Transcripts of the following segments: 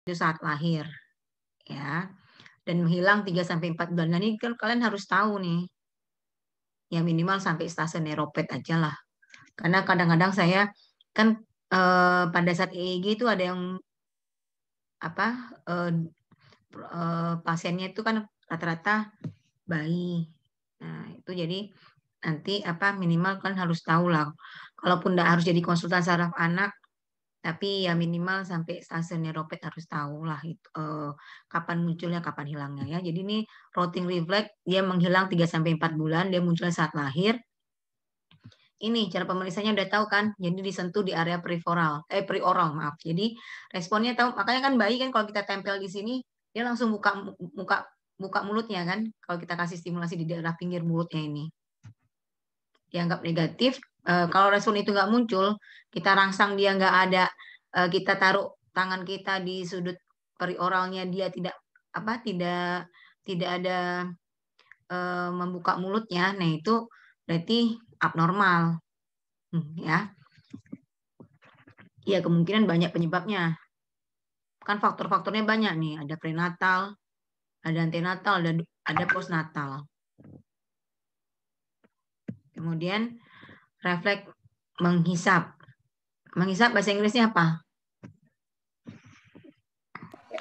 itu saat lahir, ya. Dan menghilang 3-4 bulan. Nah, ini kan kalian harus tahu nih. Ya minimal sampai stase neropet aja lah. Karena kadang-kadang saya kan pada saat EEG itu ada yang pasiennya itu kan rata-rata bayi. Nah, itu jadi nanti minimal kan harus tahu lah. Kalaupun tidak harus jadi konsultan saraf anak, tapi ya minimal sampai stase neropet harus tahu lah itu kapan munculnya, kapan hilangnya ya. Jadi ini rotting reflex dia menghilang 3-4 bulan, dia muncul saat lahir. Ini cara pemeriksaannya udah tahu kan? Jadi disentuh di area prioral, maaf. Jadi responnya tahu, makanya kan bayi kan kalau kita tempel di sini dia langsung buka mulutnya kan, kalau kita kasih stimulasi di daerah pinggir mulutnya ini. Dianggap negatif, kalau respon itu nggak muncul, kita rangsang dia nggak ada, kita taruh tangan kita di sudut perioralnya dia tidak ada membuka mulutnya, nah itu berarti abnormal, ya. Ya kemungkinan banyak penyebabnya. Kan faktor-faktornya banyak nih, ada prenatal, ada antenatal, ada postnatal. Kemudian refleks menghisap. Menghisap bahasa Inggrisnya apa?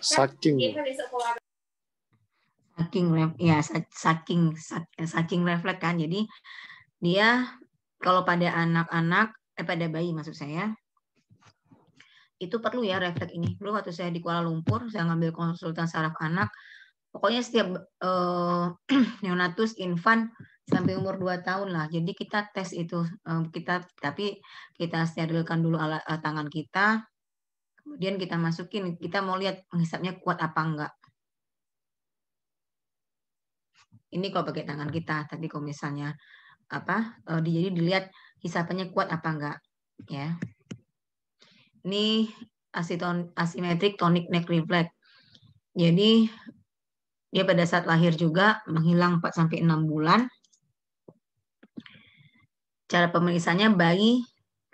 Sucking. Sucking refleks kan. Jadi dia kalau pada anak-anak, pada bayi maksud saya, itu perlu ya refleks ini. Dulu waktu saya di Kuala Lumpur, saya ngambil konsultan saraf anak, pokoknya setiap neonatus infant sampai umur 2 tahun lah. Jadi kita tes itu, tapi kita sterilkan dulu tangan kita, kemudian kita masukin, kita mau lihat menghisapnya kuat apa enggak. Ini kalau pakai tangan kita, tapi kalau misalnya jadi dilihat hisapannya kuat apa enggak, ya. Ini asymmetric tonic neck reflex. Jadi dia pada saat lahir juga menghilang 4-6 bulan. Cara pemeriksaannya bayi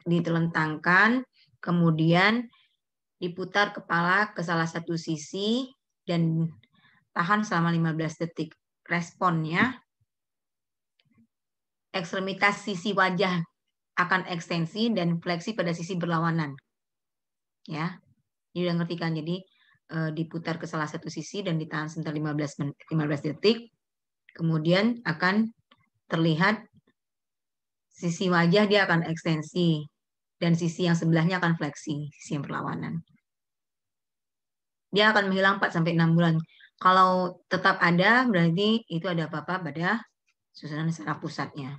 ditelentangkan, kemudian diputar kepala ke salah satu sisi dan tahan selama 15 detik. Responnya, ekstremitas sisi wajah akan ekstensi dan fleksi pada sisi berlawanan. Ya, ini udah ngerti kan? Jadi diputar ke salah satu sisi dan ditahan sebentar 15 detik. Kemudian akan terlihat sisi wajah dia akan ekstensi dan sisi yang sebelahnya akan fleksi, sisi yang berlawanan. Dia akan menghilang 4-6 bulan. Kalau tetap ada, berarti itu ada apa-apa pada susunan saraf pusatnya.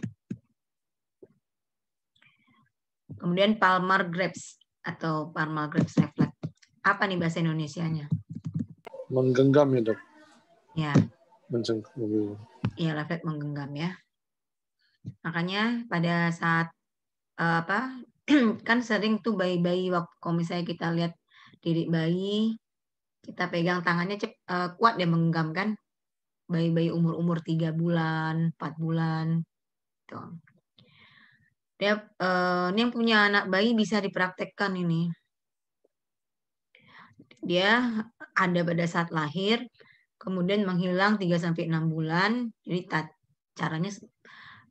Kemudian palmar Grebs atau palmar Grebs reflex. Apa nih bahasa Indonesianya? Menggenggam ya, Dok? Ya. Ya, refleks menggenggam ya. Makanya pada saat kan sering tuh bayi-bayi waktu kalau misalnya kita lihat diri bayi, kita pegang tangannya kuat dia menggenggam kan. Bayi-bayi umur 3 bulan, 4 bulan. Tuh. Dia ini yang punya anak bayi bisa dipraktekkan ini. Dia ada pada saat lahir, kemudian menghilang 3-6 bulan. Jadi caranya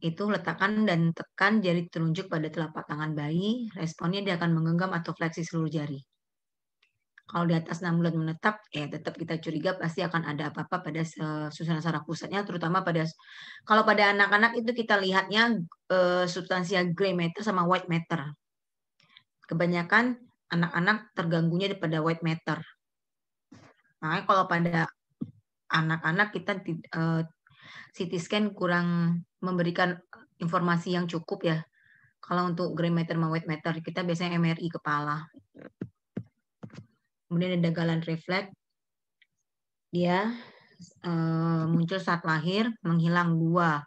itu letakkan dan tekan jari telunjuk pada telapak tangan bayi, responnya dia akan menggenggam atau fleksi seluruh jari. Kalau di atas 6 bulan menetap, tetap kita curiga pasti akan ada apa-apa pada susunan saraf pusatnya, terutama kalau pada anak-anak itu kita lihatnya substansia gray matter sama white matter. Kebanyakan anak-anak terganggunya pada white matter. Makanya kalau pada anak-anak kita CT scan kurang memberikan informasi yang cukup ya. Kalau untuk gray matter sama white matter, kita biasanya MRI kepala. Kemudian ada dagalan refleks. Dia muncul saat lahir, menghilang 2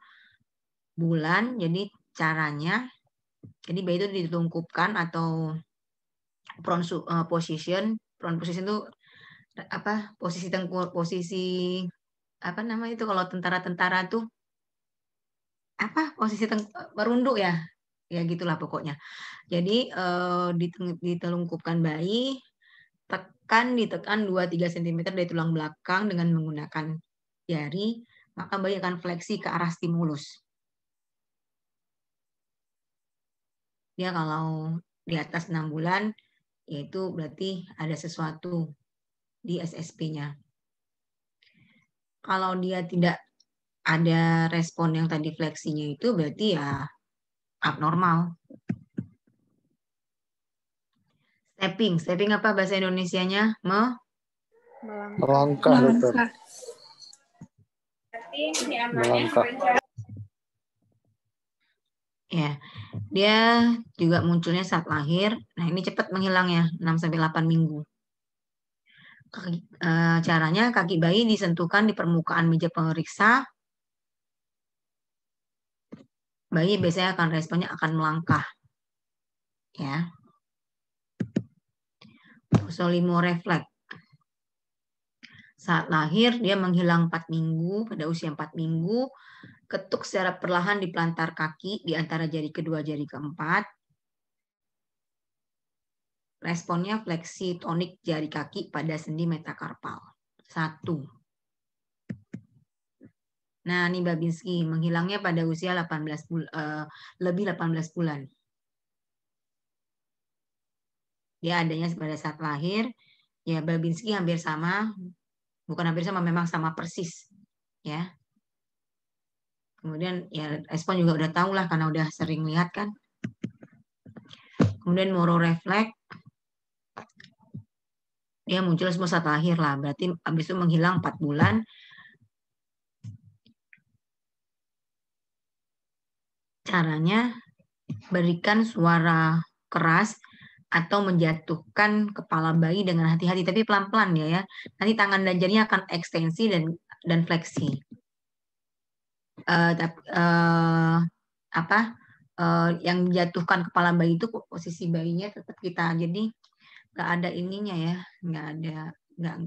bulan. Jadi caranya, jadi bayi itu ditungkupkan atau prone position. Prone position itu posisi apa namanya itu kalau tentara-tentara tuh posisi merunduk ya gitulah pokoknya. Jadi ditelungkupkan bayi, ditekan 2-3 cm dari tulang belakang dengan menggunakan jari, maka bayi akan fleksi ke arah stimulus. Dia kalau di atas 6 bulan, yaitu berarti ada sesuatu di SSP-nya. Kalau dia tidak ada respon yang tadi fleksinya itu, berarti ya abnormal. Stepping apa bahasa Indonesianya? Melangkah, dokter. Melangkah. Ya, dia juga munculnya saat lahir. Nah, ini cepat menghilang ya, 6-8 minggu. Caranya kaki bayi disentuhkan di permukaan meja pemeriksa. Bayi biasanya akan responnya akan melangkah. Ya. Posolimorefleks. Saat lahir dia menghilang 4 minggu, pada usia 4 minggu, ketuk secara perlahan di pelantar kaki di antara jari kedua, jari keempat. Responnya fleksi tonik jari kaki pada sendi metakarpal. 1. Nah, ini Babinski menghilangnya pada usia 18 bulan. Dia adanya pada saat lahir. Ya, Babinski hampir sama. Bukan hampir sama, memang sama persis. Ya. Kemudian ya respon juga udah tahu lah karena udah sering lihat kan. Kemudian mororefleks. Dia muncul semua saat lahir lah. Berarti habis itu menghilang 4 bulan. Caranya berikan suara keras atau menjatuhkan kepala bayi dengan hati-hati, tapi pelan-pelan ya. Nanti tangan dan jarinya akan ekstensi dan fleksi. Yang menjatuhkan kepala bayi itu posisi bayinya tetap kita, jadi nggak ada ininya ya, nggak.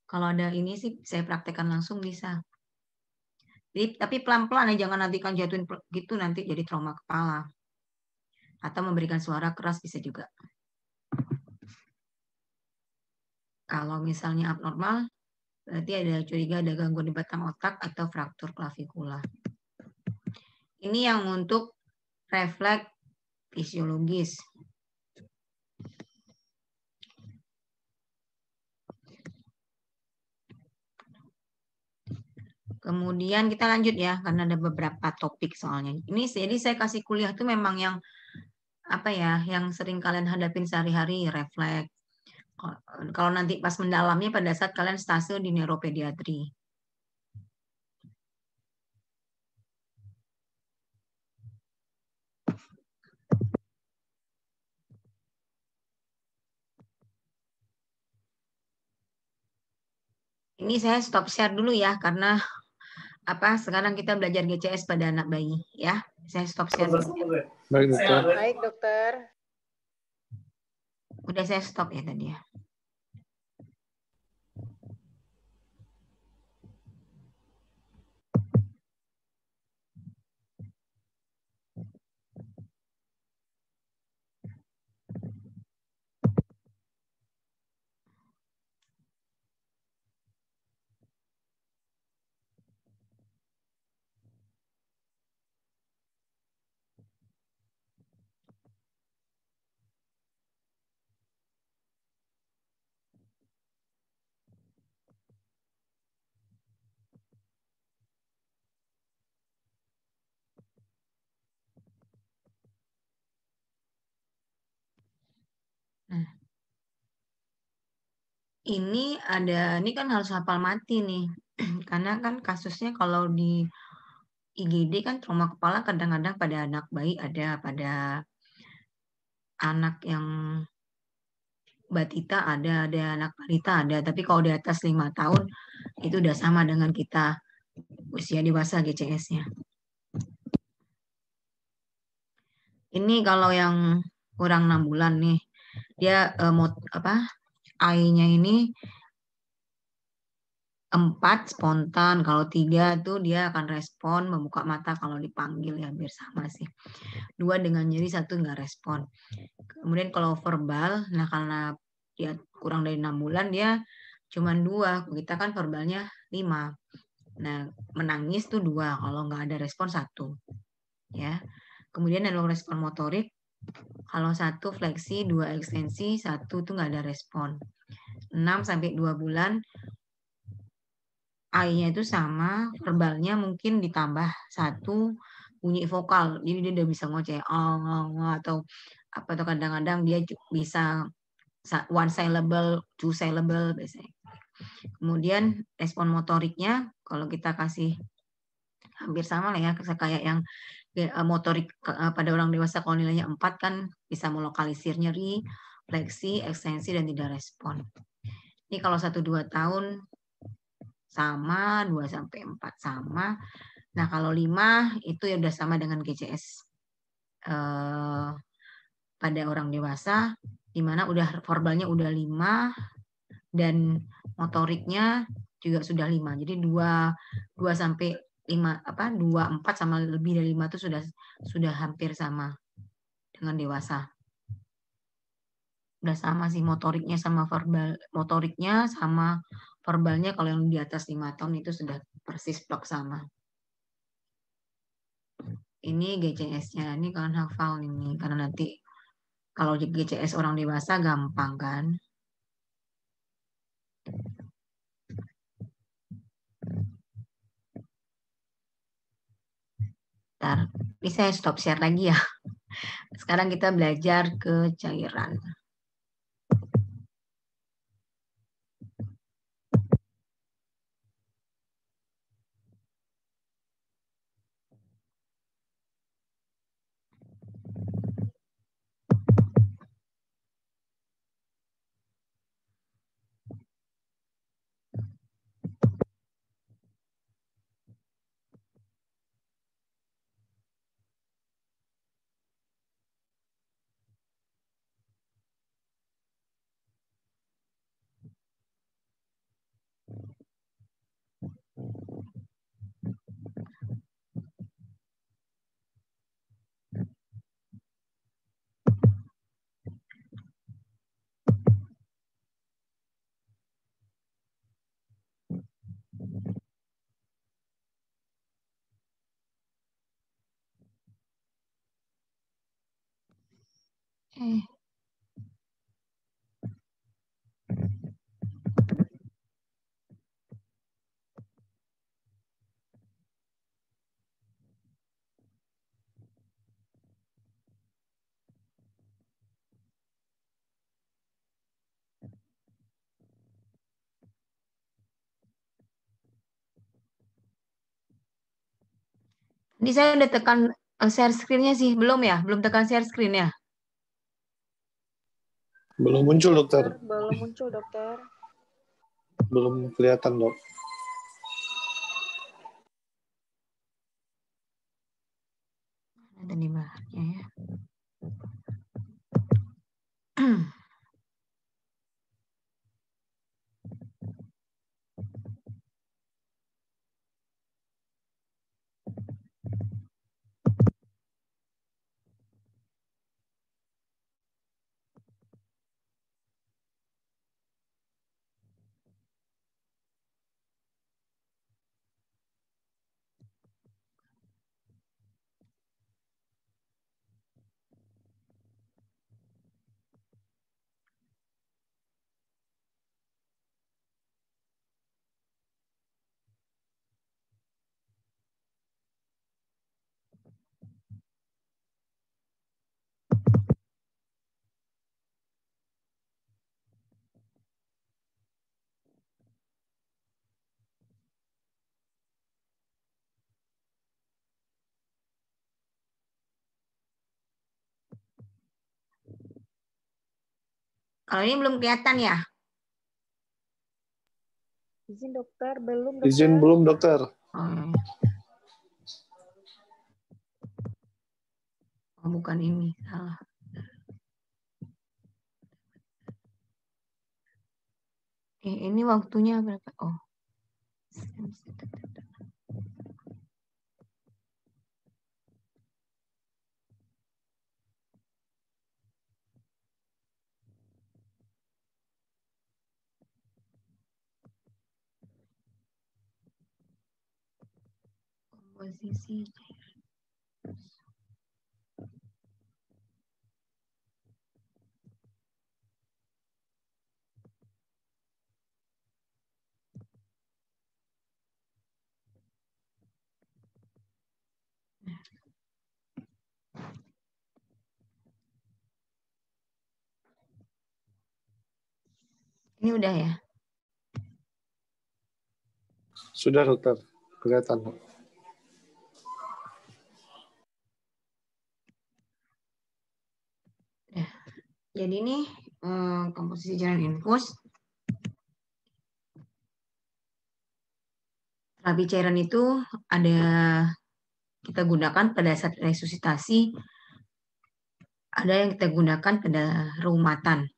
Kalau ada ini sih saya praktekkan langsung bisa. Jadi, tapi pelan-pelan ya, jangan nanti kan jatuhin gitu nanti jadi trauma kepala. Atau memberikan suara keras bisa juga. Kalau misalnya abnormal, berarti ada curiga ada gangguan di batang otak atau fraktur klavikula. Ini yang untuk refleks fisiologis. Kemudian kita lanjut ya, karena ada beberapa topik soalnya. Ini jadi saya kasih kuliah tuh memang yang apa ya, yang sering kalian hadapin sehari-hari, refleks. Kalau nanti pas mendalamnya pada saat kalian stase di neuropediatri. Ini saya stop share dulu ya, karena sekarang kita belajar GCS pada anak bayi ya. Saya stop share dulu. Baik, dokter. Baik, dokter. Udah saya stop ya tadi ya. Nah, ini kan harus hafal mati nih, karena kan kasusnya kalau di IGD kan trauma kepala kadang-kadang pada anak bayi ada, pada anak yang batita ada anak balita ada, tapi kalau di atas 5 tahun itu udah sama dengan kita usia dewasa GCS-nya. Ini kalau yang kurang 6 bulan nih, dia AI-nya ini 4 spontan, kalau 3 tuh dia akan respon membuka mata kalau dipanggil ya, hampir sama sih. 2 dengan nyeri, 1 nggak respon. Kemudian kalau verbal, nah karena dia kurang dari 6 bulan dia cuma 2. Kita kan verbalnya 5. Nah, menangis tuh 2, kalau nggak ada respon 1. Ya. Kemudian dalam respon motorik, kalau 1 fleksi, 2 ekstensi, 1 tuh nggak ada respon. 6 sampai 2 bulan I-nya itu sama, verbalnya mungkin ditambah 1 bunyi vokal. Jadi dia udah bisa ngoceh atau apa, atau kadang-kadang dia bisa one syllable, two syllable biasanya. Kemudian respon motoriknya kalau kita kasih hampir sama lah ya, kayak yang motorik pada orang dewasa kalau nilainya 4 kan bisa melokalisir nyeri, fleksi, ekstensi, dan tidak respon. Ini kalau 1-2 tahun sama, 2-4 sama. Nah, kalau 5 itu ya udah sama dengan GCS pada orang dewasa, di mana udah verbalnya udah 5 dan motoriknya juga sudah 5. Jadi 2 sampai 5 2, 4 sama lebih dari 5 itu sudah hampir sama dengan dewasa. Udah sama sih motoriknya sama verbalnya kalau yang di atas 5 tahun itu sudah persis plok sama. Ini GCS-nya, ini kalian hafal ini karena nanti kalau GCS orang dewasa gampang kan. Bentar, ini saya stop share lagi ya. Sekarang kita belajar ke cairan. Ini saya udah tekan share screen-nya sih, belum ya? Belum tekan share screen ya? Belum muncul, dokter. Belum muncul, dokter. Belum kelihatan, dok. Ada di bahannya ya. Kalau ini belum kelihatan ya? Izin, dokter. Belum, dokter. Izin belum, dokter. Oh, bukan ini, salah. Ini waktunya berapa? Oh. Komposisi ini udah ya? Sudah dokter, kelihatan. Jadi ini komposisi cairan infus. Terapi cairan itu ada kita gunakan pada saat resusitasi, ada yang kita gunakan pada reumatan.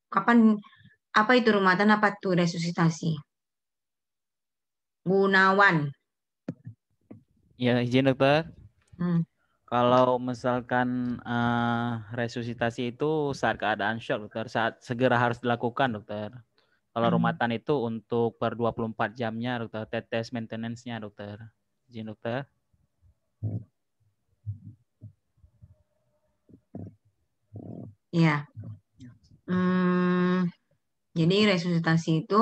Kapan, apa itu reumatan, apa itu resusitasi? Gunawan. Ya, izin dokter. Hmm. Kalau misalkan resusitasi itu saat keadaan shock, dokter, saat segera harus dilakukan, dokter. Kalau reumatan itu untuk per 24 jamnya, dokter, tetes maintenance-nya, dokter. Izin, dokter. Ya. Jadi resusitasi itu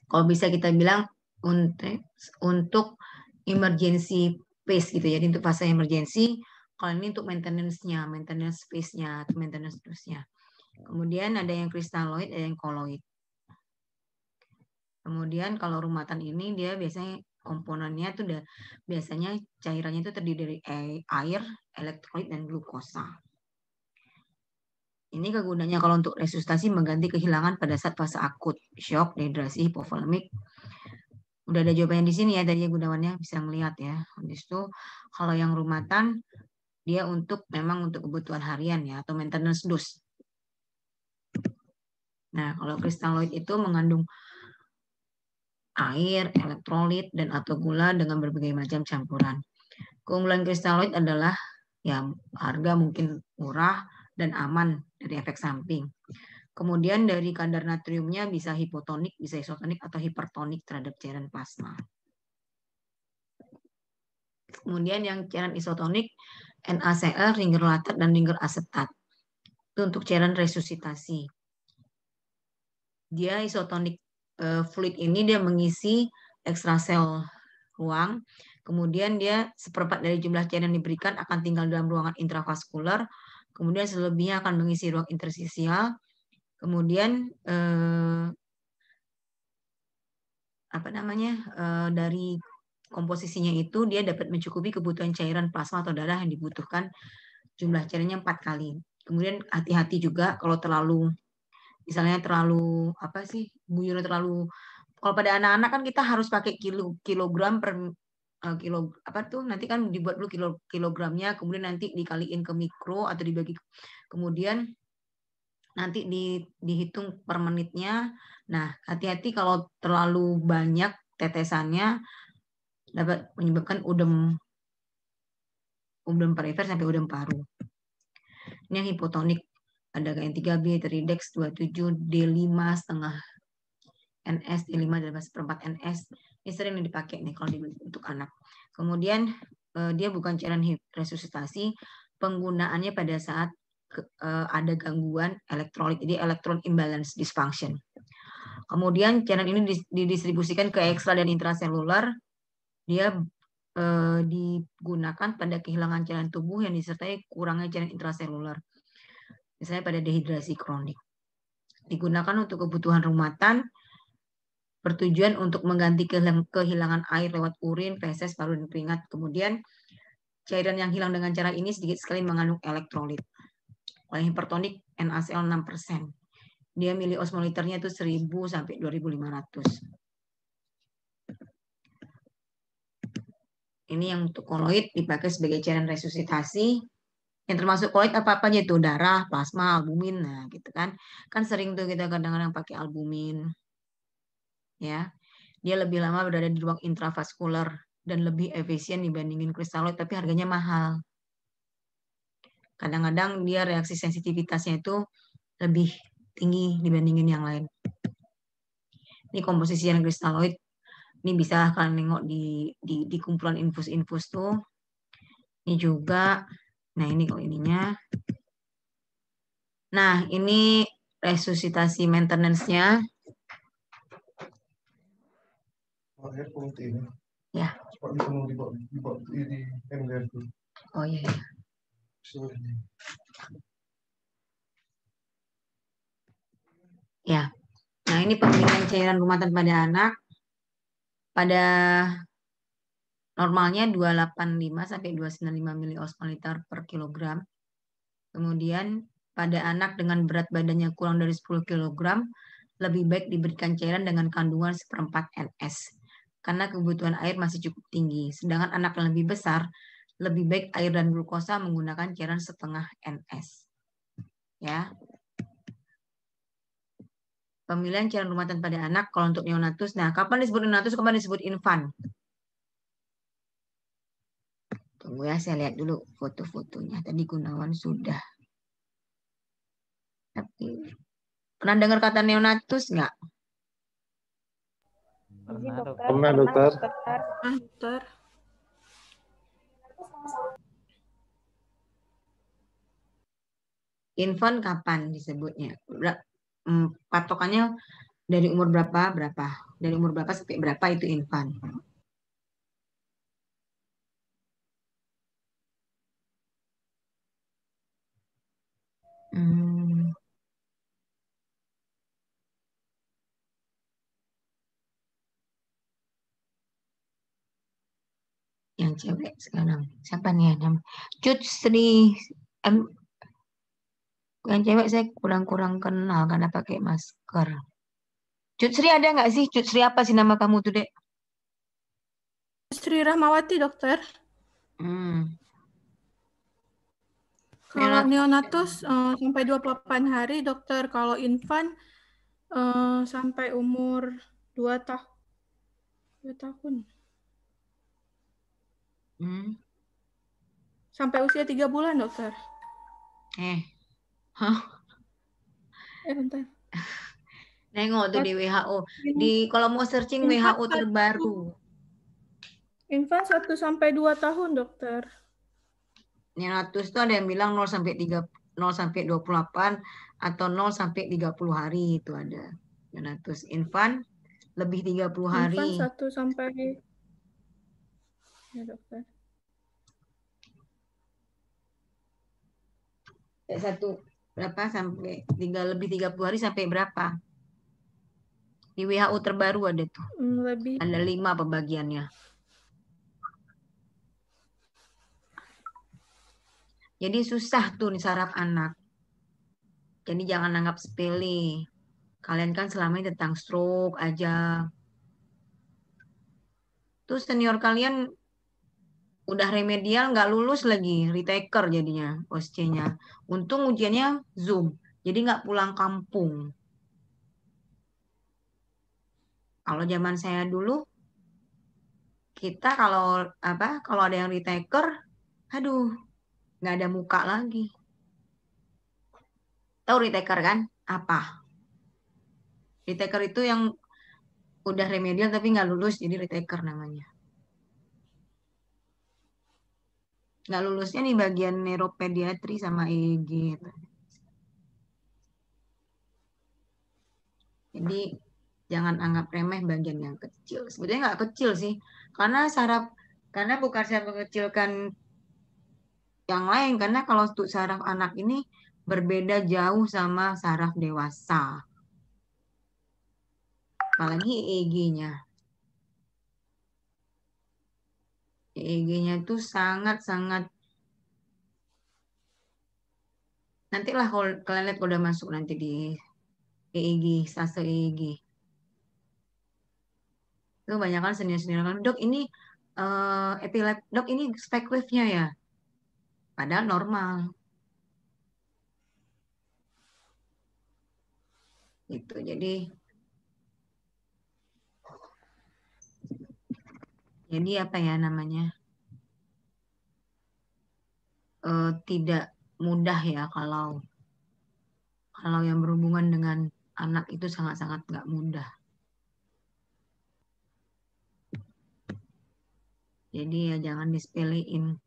kalau bisa kita bilang untuk emergency phase gitu ya, jadi untuk fase emergency. Kalau ini untuk maintenance-nya, maintenance phase-nya atau maintenance terusnya. Kemudian ada yang kristaloid, ada yang koloid. Kemudian kalau reumatan ini dia biasanya komponennya itu udah biasanya cairannya itu terdiri dari air, elektrolit dan glukosa. Ini kegunaannya kalau untuk resusitasi mengganti kehilangan pada saat fase akut, shock, dehidrasi, hipovolemik. Udah ada jawabannya di sini ya, tadi gunaannya bisa ngelihat ya. Habis itu kalau yang reumatan dia memang untuk kebutuhan harian ya atau maintenance dose. Nah, kalau kristaloid itu mengandung air, elektrolit, dan atau gula dengan berbagai macam campuran. Keunggulan kristaloid adalah ya harga mungkin murah dan aman dari efek samping. Kemudian dari kadar natriumnya bisa hipotonik, bisa isotonik, atau hipertonik terhadap cairan plasma. Kemudian yang cairan isotonik, NaCl, ringer latat, dan ringer asetat. Itu untuk cairan resusitasi. Dia isotonik fluid ini dia mengisi ekstrasel ruang. Kemudian dia seperempat dari jumlah cairan yang diberikan akan tinggal dalam ruangan intravaskular. Kemudian selebihnya akan mengisi ruang interstisial. Kemudian dari komposisinya itu dia dapat mencukupi kebutuhan cairan plasma atau darah yang dibutuhkan jumlah cairannya 4 kali. Kemudian hati-hati juga kalau terlalu buyur terlalu, kalau pada anak-anak kan kita harus pakai kilogram per kilo nanti kan dibuat dulu kilogramnya, kemudian nanti dikaliin ke mikro atau dibagi, kemudian nanti dihitung per menitnya. Nah, hati-hati kalau terlalu banyak tetesannya dapat menyebabkan udem perifer sampai udem paru. Ini yang hipotonik, ada yang 3B, Tridex 27, D5 setengah NS, D5 adalah seperempat NS. Ini sering dipakai nih kalau untuk anak. Kemudian dia bukan cairan resusitasi, penggunaannya pada saat ada gangguan elektrolit, jadi electron imbalance dysfunction. Kemudian cairan ini didistribusikan ke ekstra dan intraseluler. Dia digunakan pada kehilangan cairan tubuh yang disertai kurangnya cairan intraseluler. Misalnya pada dehidrasi kronik. Digunakan untuk kebutuhan reumatan, bertujuan untuk mengganti kehilangan air lewat urin, feses, paru, dan keringat. Kemudian cairan yang hilang dengan cara ini sedikit sekali mengandung elektrolit. Kalau hipertonik NaCl 6%. Dia miliosmoliternya itu 1000 sampai 2500. Ini yang untuk koloid dipakai sebagai cairan resusitasi. Yang termasuk koloid apa aja itu, darah, plasma, albumin, nah gitu kan. Kan sering tuh kita kadang-kadang pakai albumin. Ya. Dia lebih lama berada di ruang intravaskular dan lebih efisien dibandingin kristaloid, tapi harganya mahal. Kadang-kadang dia reaksi sensitivitasnya itu lebih tinggi dibandingin yang lain. Ini komposisi yang kristaloid Ini bisa kalian nengok di kumpulan infus-infus tuh. Ini juga. Nah, ini kalau ininya. Nah, ini resusitasi maintenance-nya. Ya. Oh iya. Ya. Nah, ini pemberian cairan rumahan pada anak. Pada normalnya 285 sampai 295 ml per kilogram. Kemudian pada anak dengan berat badannya kurang dari 10 kg, lebih baik diberikan cairan dengan kandungan 1/4 NS. Karena kebutuhan air masih cukup tinggi. Sedangkan anak yang lebih besar, lebih baik air dan glukosa menggunakan cairan 1/2 NS. Ya. Pemilihan cairan rumahan pada anak kalau untuk neonatus. Nah, kapan disebut neonatus, kapan disebut infan? Tunggu ya, saya lihat dulu foto-fotonya. Tadi Gunawan sudah. Tapi pernah dengar kata neonatus nggak? Izin dokter. Pernah, dokter. Dokter. Infant kapan disebutnya? Patokannya dari umur berapa? Dari umur berapa sampai berapa itu infant? Yang cewek sekarang. Siapa nih yang Cut Sri. Yang cewek saya kurang kenal karena pakai masker. Cut Sri ada nggak sih? Cut Sri apa sih nama kamu tuh, Dek? Sri Rahmawati, dokter. Kalau neonatus sampai 28 hari, dokter. Kalau infan sampai umur 2 tahun. Sampai usia 3 bulan, dokter. Bentar. Nengok tuh di WHO. Kalau mau searching WHO terbaru. Infan 1 sampai 2 tahun, dokter. Neonatus itu ada yang bilang 0 sampai 28 atau 0 sampai 30 hari itu ada. Neonatus infan lebih 30 hari. Infan 1 sampai ya, dokter. Berapa sampai lebih 30 hari sampai berapa? Di WHO terbaru ada tuh. Lebih. Ada 5 pembagiannya. Jadi susah tuh saraf anak. Jadi jangan anggap sepele. Kalian kan selama ini tentang stroke aja. Terus senior kalian udah remedial nggak lulus lagi, retaker jadinya OSCE-nya. Untung ujiannya Zoom, jadi nggak pulang kampung. Kalau zaman saya dulu, kita kalau ada yang retaker, aduh, nggak ada muka lagi. Tahu retaker kan? Apa? Retaker itu yang udah remedial tapi nggak lulus, jadi retaker namanya. Nggak lulusnya nih bagian neuropediatri sama EEG. Jadi jangan anggap remeh bagian yang kecil. Sebetulnya nggak kecil sih, karena bukan saraf mengecilkan yang lain, karena kalau untuk saraf anak ini berbeda jauh sama saraf dewasa. Apalagi EEG-nya. EEG-nya itu sangat-sangat. Nantilah kalau kalian lihat kalau udah masuk nanti di EEG, stase EEG. Itu banyak kan senior-senior kan, dok ini dok ini spike wave-nya ya. Padahal normal. Itu jadi apa ya namanya, tidak mudah ya kalau yang berhubungan dengan anak itu sangat-sangat nggak mudah. Jadi ya jangan disepelein.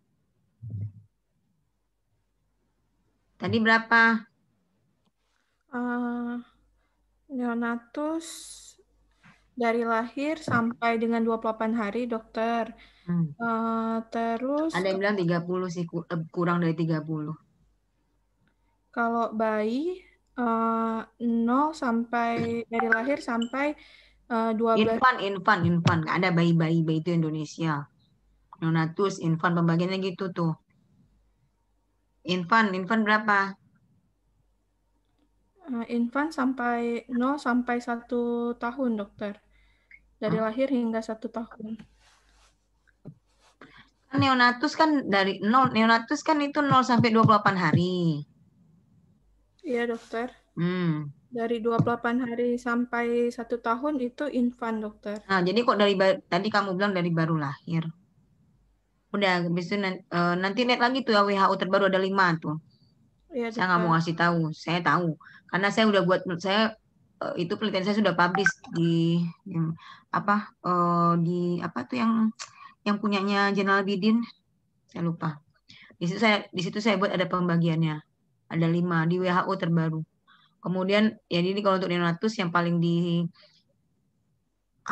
Tadi berapa? Neonatus dari lahir sampai dengan 28 hari, dokter. Terus Ada yang bilang 30 sih, kurang dari 30. kalau bayi 0 sampai dari lahir sampai 12. Infan. Nggak ada bayi itu Indonesia. Neonatus, infan, pembagiannya gitu tuh. Infan berapa? Infan sampai 0 sampai 1 tahun, dokter. Dari lahir hingga 1 tahun. Neonatus kan dari 0, neonatus kan itu 0 sampai 28 hari. Iya, dokter. Hmm. Dari 28 hari sampai 1 tahun itu infan, dokter. Nah, jadi kok tadi kamu bilang dari baru lahir. Udah, habis itu nanti lihat lagi tuh ya, WHO terbaru ada 5 tuh. Iya, Saya nggak mau dokter. ngasih tahu, saya tahu. Karena saya udah buat, itu penelitian saya sudah publish di apa tuh yang punyanya Jenal Bidin, saya lupa. Di situ saya buat ada pembagiannya. Ada 5 di WHO terbaru. Kemudian ya jadi kalau untuk neonatus yang paling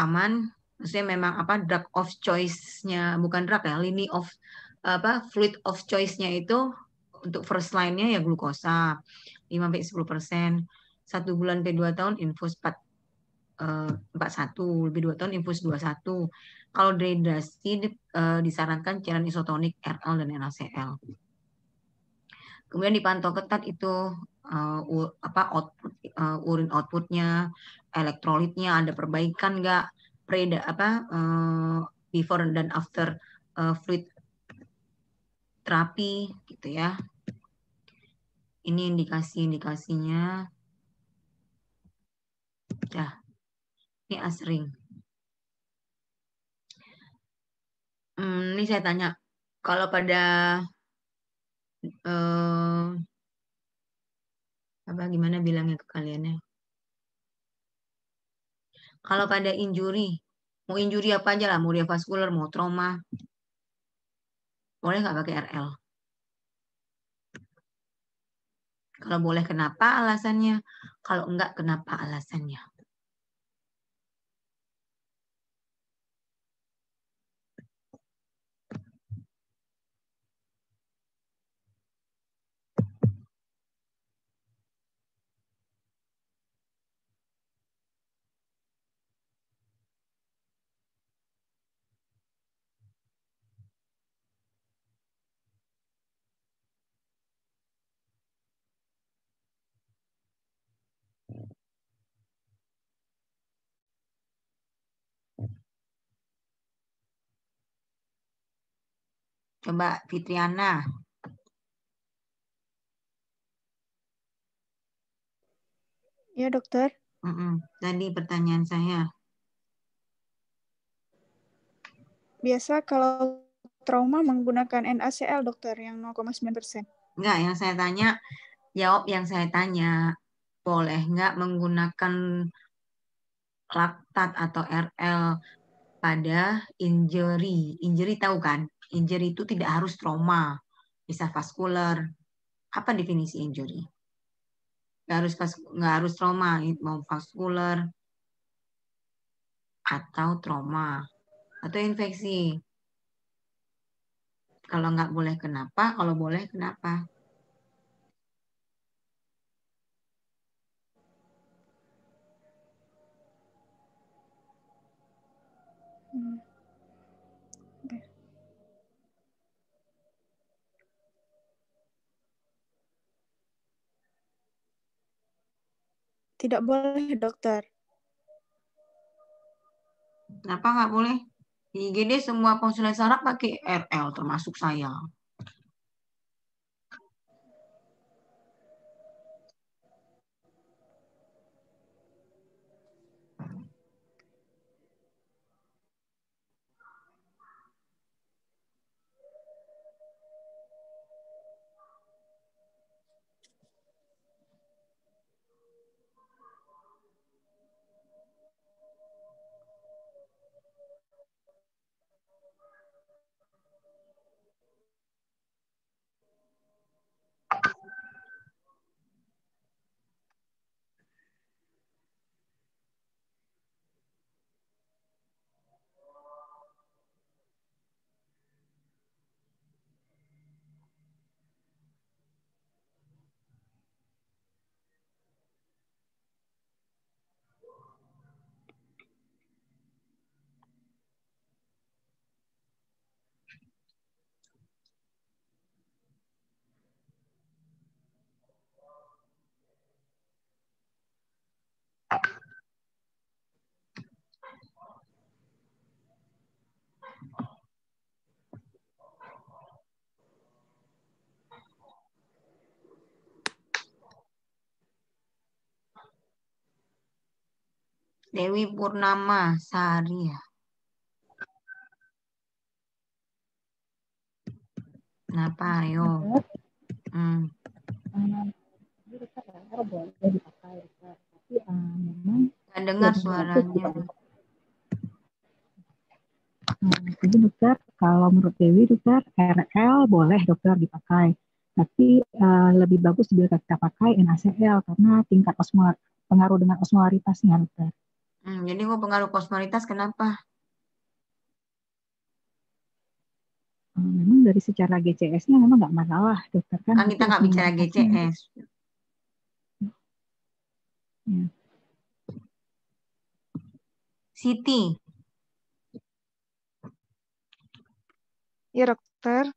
aman, maksudnya memang drug of choice-nya, bukan drug ya, fluid of choice-nya itu untuk first line-nya ya glukosa 5-10%. 1 bulan sampai 2 tahun infus 41, lebih 2 tahun infus 21. Kalau dehidrasi disarankan cairan isotonik RL dan NaCl. Kemudian dipantau ketat itu urin outputnya, elektrolitnya ada perbaikan nggak, before dan after fluid terapi gitu ya. Ini indikasinya. Dah, ini asring. Ini saya tanya, kalau pada gimana bilangnya ke kaliannya? Kalau pada injury, mau injury apa aja lah, mau dia vaskular, mau trauma, boleh nggak pakai RL? Kalau boleh, kenapa alasannya? Kalau enggak, kenapa alasannya? Coba Fitriana. Ya, dokter. Tadi pertanyaan saya. Biasa kalau trauma menggunakan NaCl, dokter, yang 0,9%. Enggak, yang saya tanya, jawab yang saya tanya. Boleh nggak menggunakan laktat atau RL pada injury? Injury tahu kan? Injury itu tidak harus trauma. Bisa vaskular. Apa definisi injury? Nggak harus trauma, mau vaskular atau trauma atau infeksi. Kalau nggak boleh kenapa? Kalau boleh kenapa? Oke. Tidak boleh, dokter. Kenapa nggak boleh? Di IGD semua konsulen saraf pakai RL, termasuk saya. Dewi Purnama Sari ya. Kenapa? Ayo. Nggak dengar suaranya. Jadi dokter, kalau menurut Dewi dokter, RL boleh dokter dipakai. Tapi lebih bagus bila kita pakai NaCl karena tingkat pengaruh dengan osmolaritasnya dokter. Jadi kok pengaruh osmolitas kenapa? Memang dari secara GCS-nya memang nggak masalah dokter kan. Kan kita nggak bicara GCS. Ya. Siti. Ya dokter.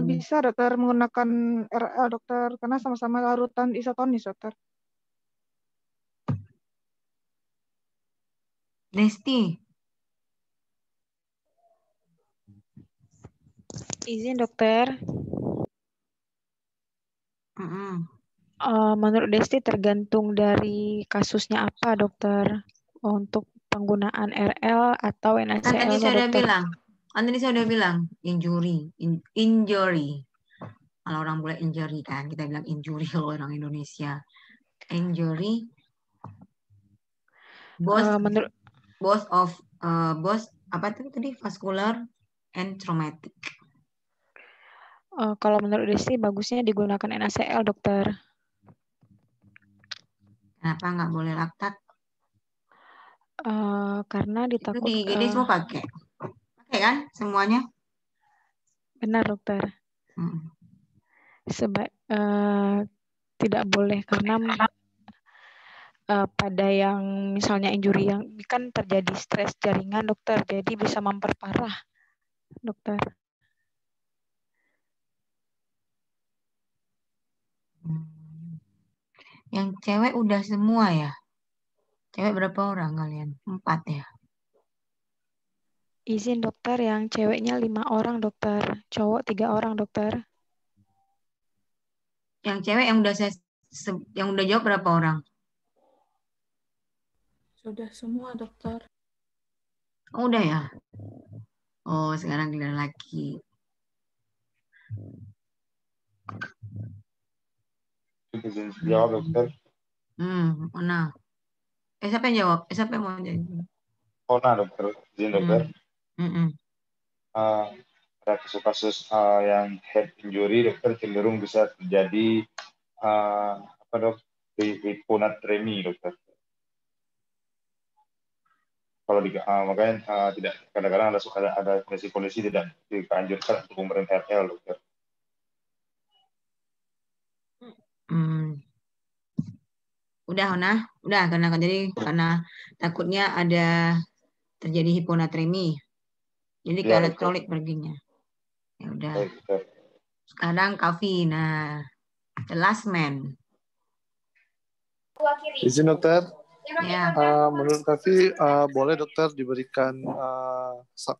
Bisa dokter menggunakan RL dokter karena sama-sama larutan isotonis dokter. Desti. Izin dokter. Menurut Desti tergantung dari kasusnya apa dokter untuk penggunaan RL atau NaCl. Kan tadi saya udah bilang. Injury. Kalau orang boleh injury kan, kita bilang injury kalau orang Indonesia. Injury. Both apa tadi vascular and traumatic. Kalau menurut Desti bagusnya digunakan NaCl dokter. Kenapa nggak boleh laktat? Karena ditakut. Itu di IGD semua pakai kan semuanya? Benar dokter. Tidak boleh karena pada yang misalnya injury yang kan terjadi stres jaringan dokter, jadi bisa memperparah dokter. Yang cewek udah semua ya? Cewek berapa orang kalian? 4 ya? Izin dokter, yang ceweknya 5 orang dokter, cowok 3 orang dokter. Yang cewek yang udah jawab berapa orang? Sudah semua dokter. Oh, udah ya? Oh, sekarang giliran laki. Jawab dokter. Ona. Siapa yang jawab? Siapa yang mau jawab? Ona dokter. Izin dokter. Ada kasus-kasus yang head injury dokter cenderung bisa terjadi hiponatremi dokter. Kalau makanya tidak kadang-kadang ada kondisi tidak dianjurkan untuk pemberian RL dokter. Udah Ona, udah karena takutnya ada terjadi hiponatremi. Jadi ke elektrolit perginya. Ya udah. Sekarang Kavi, nah the last man. Izin dokter. Ya. Menurut Kavi boleh dokter diberikan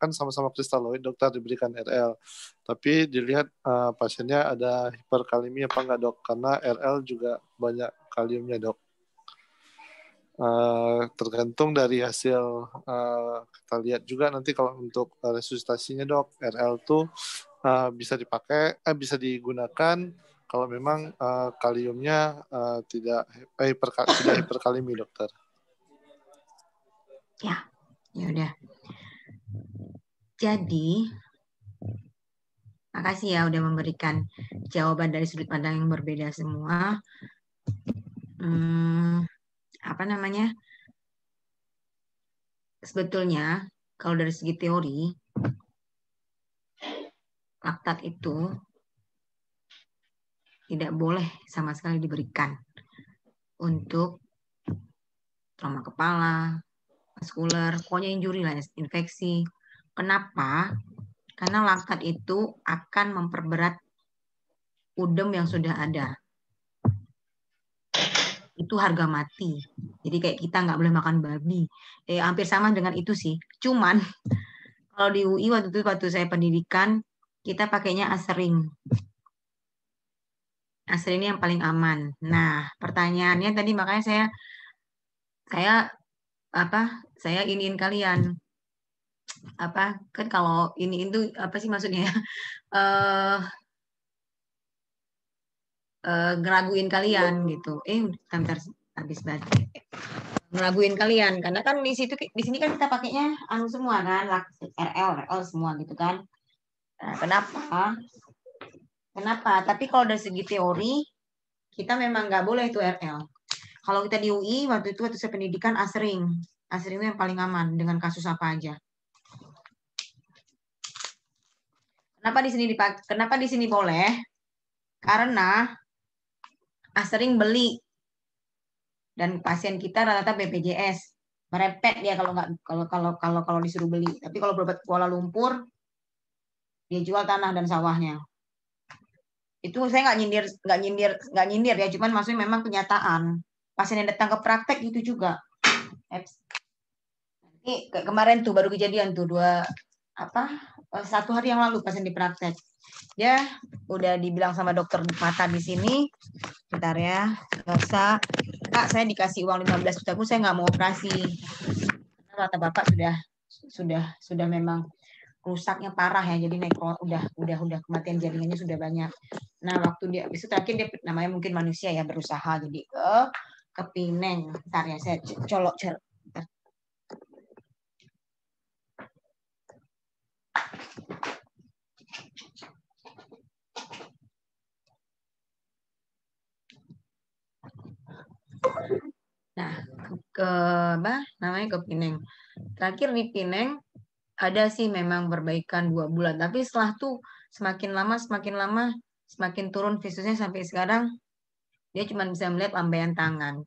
kan sama-sama kristaloid dokter diberikan RL. Tapi dilihat pasiennya ada hiperkalemia apa enggak dok? Karena RL juga banyak kaliumnya dok. Tergantung dari hasil kita lihat juga nanti kalau untuk resusitasinya dok, RL tuh bisa dipakai, bisa digunakan kalau memang kaliumnya tidak hiperkalemi dokter. Ya udah. Jadi makasih ya udah memberikan jawaban dari sudut pandang yang berbeda semua. Sebetulnya kalau dari segi teori laktat itu tidak boleh sama sekali diberikan untuk trauma kepala, vaskular, pokoknya injury lah, infeksi. Kenapa? Karena laktat itu akan memperberat udem yang sudah ada. Itu harga mati. Jadi kayak kita nggak boleh makan babi. Hampir sama dengan itu sih. Cuman kalau di UI waktu saya pendidikan, kita pakainya asering. Aspirin ini yang paling aman. Nah, pertanyaannya tadi makanya saya iniin kalian apa kan kalau ini itu apa sih maksudnya ya? Ngeraguin kalian gitu. Bentar habis baterai. Ngeraguin kalian karena kan di sini kan kita pakainya anu semua kan, RL semua gitu kan. Nah, Kenapa? Tapi kalau dari segi teori kita memang nggak boleh itu RL. Kalau kita di UI waktu saya pendidikan Asring itu yang paling aman dengan kasus apa aja. Kenapa di sini boleh? Karena Asring beli dan pasien kita rata-rata BPJS. Merepet dia kalau disuruh beli. Tapi kalau berobat Kuala Lumpur dia jual tanah dan sawahnya. Itu saya nggak nyindir ya, cuman maksudnya memang kenyataan. Pasien yang datang ke praktek itu juga. Ini kemarin tuh baru kejadian tuh 1 hari yang lalu pasien di praktek. Dia udah dibilang sama dokter mata di sini, bentar ya, Kak, saya dikasih uang 15 juta pun saya nggak mau operasi. Karena kata bapak sudah memang rusaknya parah ya, jadi udah kematian jaringannya sudah banyak. Nah, waktu dia itu terakhir dia namanya mungkin manusia ya berusaha jadi ke Pineng. Bentar ya, saya colok. Nah, namanya ke Pineng. Terakhir di Pineng ada sih memang perbaikan 2 bulan, tapi setelah tuh semakin lama semakin turun visusnya sampai sekarang dia cuma bisa melihat lambaian tangan.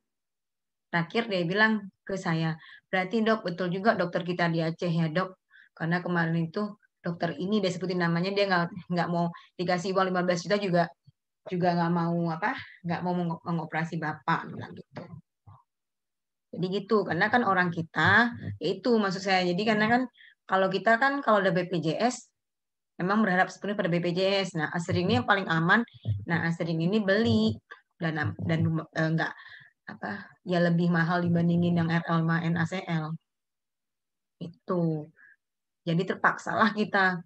Terakhir dia bilang ke saya, berarti dok betul juga dokter kita di Aceh ya dok, karena kemarin itu dokter ini dia sebutin namanya, dia nggak mau dikasih uang 15 juta juga nggak mau mengoperasi bapak bilang gitu. Jadi gitu, karena kan orang kita, itu maksud saya. Jadi karena kan kalau kita kan kalau ada BPJS, memang berharap sepenuhnya pada BPJS. Nah, Asring ini yang paling aman. Nah, Asring ini beli dan enggak ya lebih mahal dibandingin yang RL sama NaCl. Itu. Jadi terpaksalah kita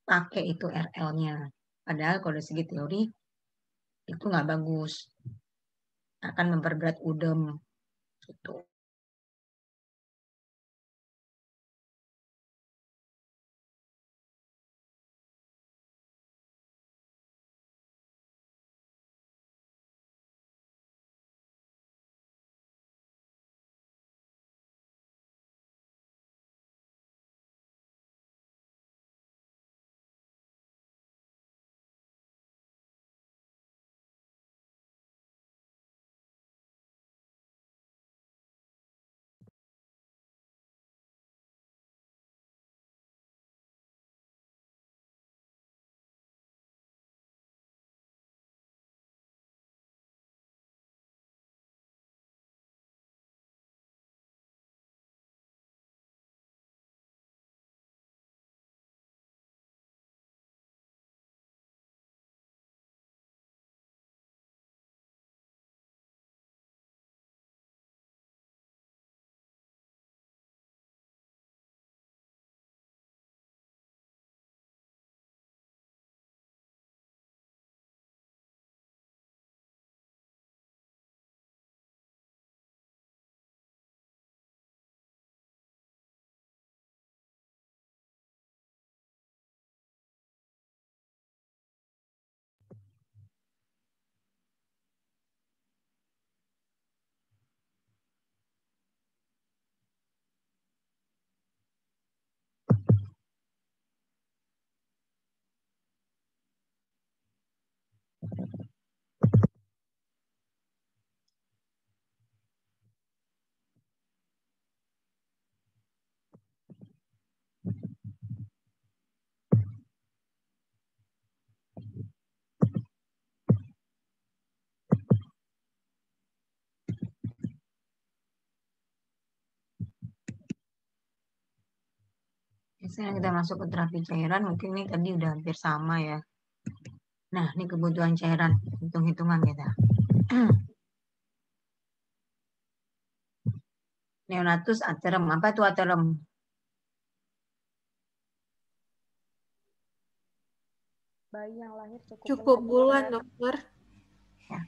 pakai itu RL-nya. Padahal kalau dari segi teori itu nggak bagus. Akan memperberat udem. Gitu. Biasanya kita masuk ke terapi cairan, mungkin ini tadi udah hampir sama ya. Nah, ini kebutuhan cairan, hitung-hitungan kita. Neonatus aterem, apa itu aterem? Bayi yang lahir Cukup bulan, dokter. Ya.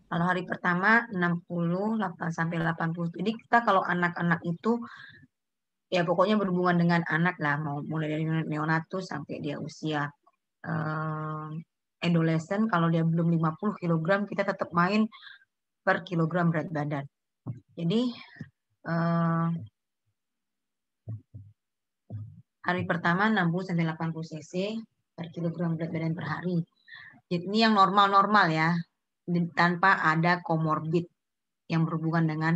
Kalau hari pertama 60 sampai 80. Jadi kita kalau anak-anak itu ya pokoknya berhubungan dengan anak lah, mau mulai dari neonatus sampai dia usia adolescent, kalau dia belum 50 kg kita tetap main per kilogram berat badan. Jadi hari pertama 60 sampai 80 cc per kilogram berat badan per hari. Jadi ini yang normal-normal ya, tanpa ada komorbid yang berhubungan dengan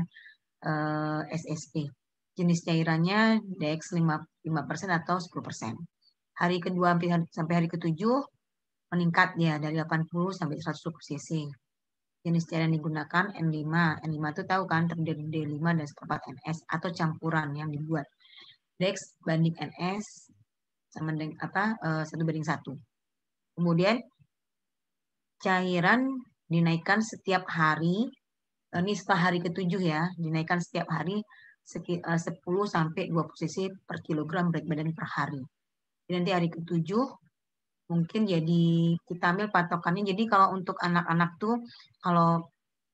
SSP. Jenis cairannya DX 5% atau 10%. Hari kedua sampai hari ketujuh meningkat ya dari 80 sampai 100 cc. Jenis cairan digunakan N5. N5 itu tahu kan terdiri dari D5 dan seperempat NS atau campuran yang dibuat. Dex banding NS sama dengan 1:1. Kemudian cairan dinaikkan setiap hari. Ini setelah hari ketujuh ya, dinaikkan setiap hari 10 sampai 20 cc per kilogram berat badan per hari. Jadi nanti hari ketujuh mungkin jadi kita ambil patokannya. Jadi kalau untuk anak-anak tuh kalau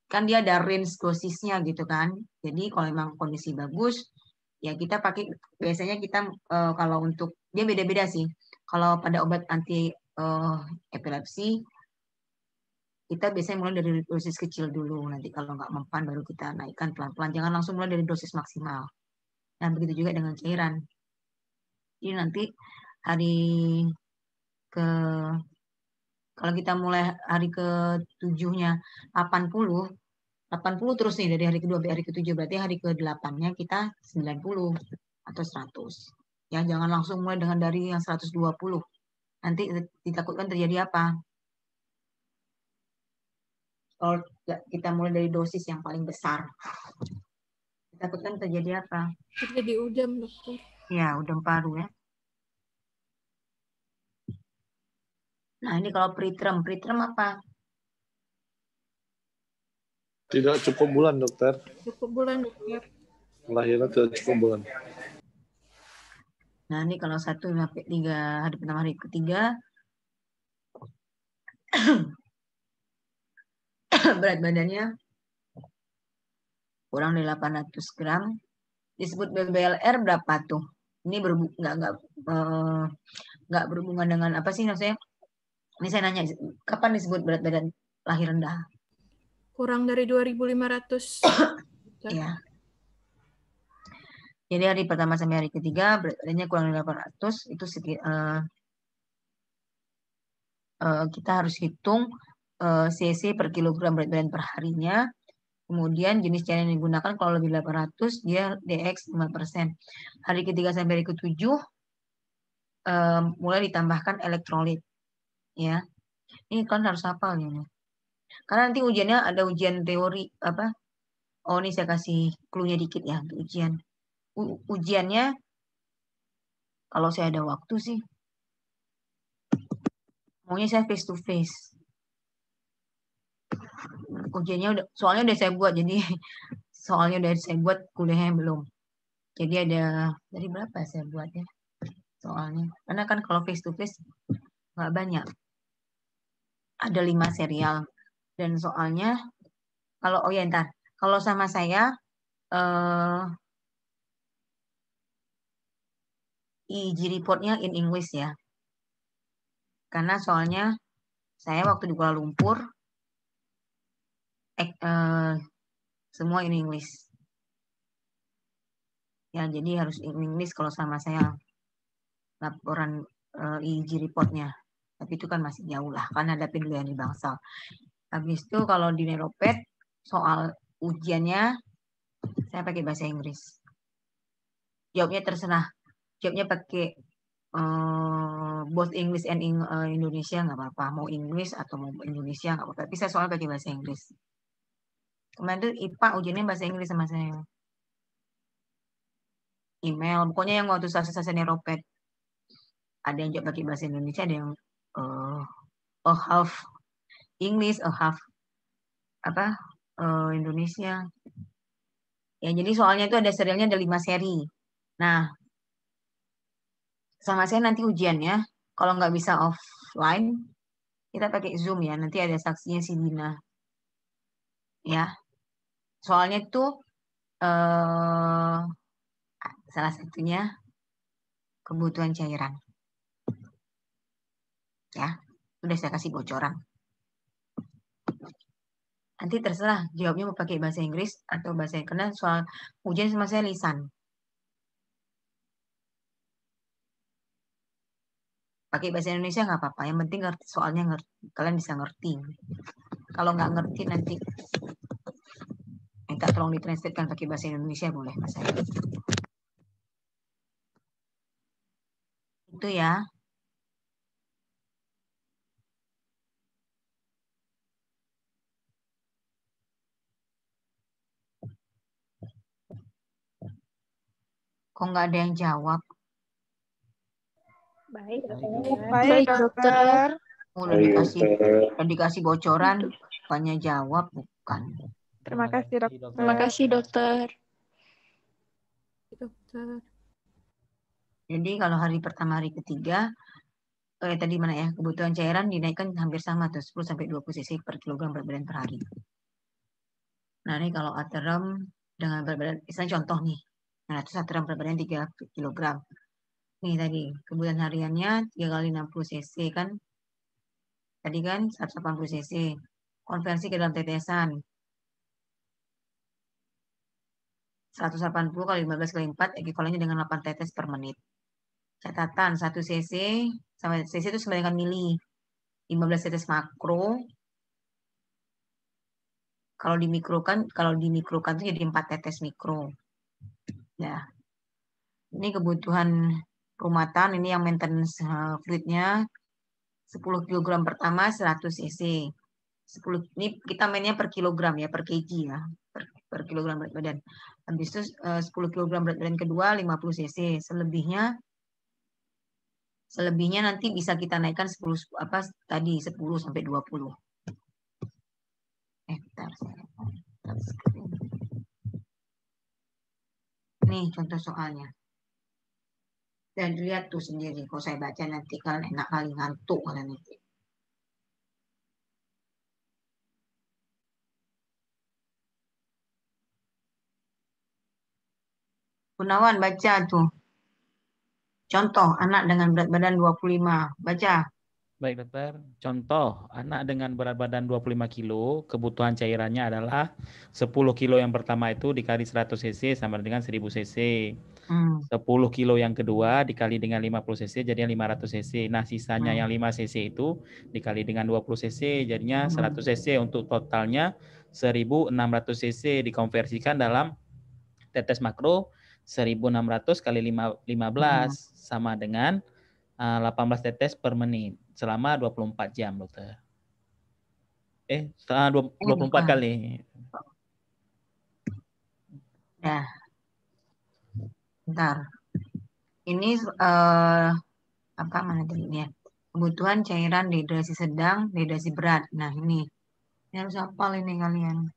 kan dia ada range dosisnya gitu kan. Jadi kalau memang kondisi bagus ya kita pakai, biasanya kita kalau untuk dia beda-beda sih. Kalau pada obat anti epilepsi kita biasanya mulai dari dosis kecil dulu. Nanti kalau nggak mempan baru kita naikkan pelan-pelan. Jangan langsung mulai dari dosis maksimal. Nah begitu juga dengan cairan. Jadi nanti hari kalau kita mulai hari ke-7-nya 80 terus nih dari hari kedua sampai hari ke-7, berarti hari ke-8-nya kita 90 atau 100. Ya, jangan langsung mulai dengan dari yang 120. Nanti ditakutkan terjadi apa? Kalau kita mulai dari dosis yang paling besar, ditakutkan terjadi apa? Terjadi udem, dokter. Ya, udem paru ya. Nah, ini kalau preterm apa? Tidak cukup bulan, dokter. Cukup bulan, dokter. Lahirnya tidak cukup bulan. Nah, ini kalau 1 sampai 3 hari pertama, hari ketiga berat badannya kurang dari 800 gram. Disebut BBLR berapa tuh? Ini nggak berhubungan dengan apa sih maksudnya? Ini saya nanya, kapan disebut berat badan lahir rendah? Kurang dari 2.500. Ya. Jadi hari pertama sampai hari ketiga berat badannya kurang dari 800, itu kita harus hitung cc per kilogram berat badan per harinya. Kemudian jenis cairan yang digunakan kalau lebih 800 dia DX 5%. Hari ketiga sampai hari ketujuh mulai ditambahkan elektrolit. Ya. Ini kan harus hafal ini. Karena nanti ujiannya ada ujian teori apa? Oh, ini saya kasih clue-nya dikit ya untuk ujian. Ujiannya kalau saya ada waktu sih maunya saya face to face. Ujiannya soalnya udah saya buat, jadi soalnya udah saya buat, kuliahnya belum. Jadi ada dari berapa saya buatnya soalnya. Karena kan kalau face to face nggak banyak. Ada 5 serial dan soalnya kalau kalau sama saya EEG reportnya in English ya. Karena soalnya saya waktu di Kuala Lumpur semua in English. Ya, jadi harus in English kalau sama saya laporan EEG reportnya. Tapi itu kan masih jauh lah, kan ada dulu yang di Bangsal. Habis itu kalau di Neropet soal ujiannya saya pakai bahasa Inggris. Jawabnya terserah. Jawabnya pakai both English and Indonesia nggak apa-apa. Mau English atau mau Indonesia nggak apa-apa. Tapi saya soal pakai bahasa Inggris. Kemarin itu IPA ujiannya bahasa Inggris sama saya. Email, pokoknya yang waktu saya Neropet. Ada yang jawab pakai bahasa Indonesia, ada yang a half English, a half Indonesia. Ya, jadi soalnya itu ada serialnya ada 5 seri. Nah, sama saya nanti ujiannya, kalau nggak bisa offline, kita pakai Zoom ya. Nanti ada saksinya si Dina. Ya, soalnya itu salah satunya kebutuhan cairan. Ya, udah saya kasih bocoran. Nanti terserah jawabnya mau pakai bahasa Inggris atau bahasa karena soal ujian sama saya lisan. Pakai bahasa Indonesia nggak apa-apa. Yang penting ngerti soalnya kalian bisa ngerti. Kalau nggak ngerti nanti minta tolong ditranslatekan pakai bahasa Indonesia boleh Mas. Itu ya. Kok nggak ada yang jawab? Baik, Baik, dokter. Udah dikasih bocoran, banyak jawab bukan. Terima kasih, dokter. Terima kasih, dokter. Dokter. Jadi kalau hari pertama, hari ketiga, tadi mana ya, kebutuhan cairan dinaikkan hampir sama tuh, 10-20 cc per kilogram berat badan per hari. Nah ini kalau aterem dengan berat badan, misalnya contoh nih, nah itu aterem berat badan 3 kilogram. Nih tadi, kebutuhan hariannya 3 kali 60 cc kan, tadi kan 180 cc, konversi ke dalam tetesan, 180 kali 15 kali 4, ekuivalennya dengan 8 tetes per menit. Catatan 1 cc sama cc itu sama dengan mili. 15 tetes makro. Kalau dimikrokan itu jadi 4 tetes mikro. Ya. Ini kebutuhan rumatan, ini yang maintenance fluidnya 10 kg pertama 100 cc. 10 ini kita mainnya per kilogram ya, per kg ya. Per kilogram berat badan. Habis itu 10 kg berat badan kedua 50 cc. Selebihnya nanti bisa kita naikkan 10 sampai 20. Bentar, nih contoh soalnya. Dan lihat tuh sendiri, kalau saya baca nanti kalian enak kali ngantuk kalian nanti. Gunawan baca tuh. Contoh anak dengan berat badan 25. Baca. Baik, dokter. Contoh, anak dengan berat badan 25 kilo, kebutuhan cairannya adalah 10 kilo yang pertama itu dikali 100 cc sama dengan 1000 cc. 10 kilo yang kedua dikali dengan 50 cc jadinya 500 cc. Nah, sisanya yang 5 cc itu dikali dengan 20 cc jadinya 100 cc untuk totalnya 1600 cc dikonversikan dalam tetes makro 1600 kali 15 sama dengan 18 tetes per menit selama 24 jam, dokter. 24 kali. Nah, bentar. Ini mana tadi ya? Kebutuhan cairan dehidrasi sedang, dehidrasi berat. Nah, ini harus hafal ini kalian.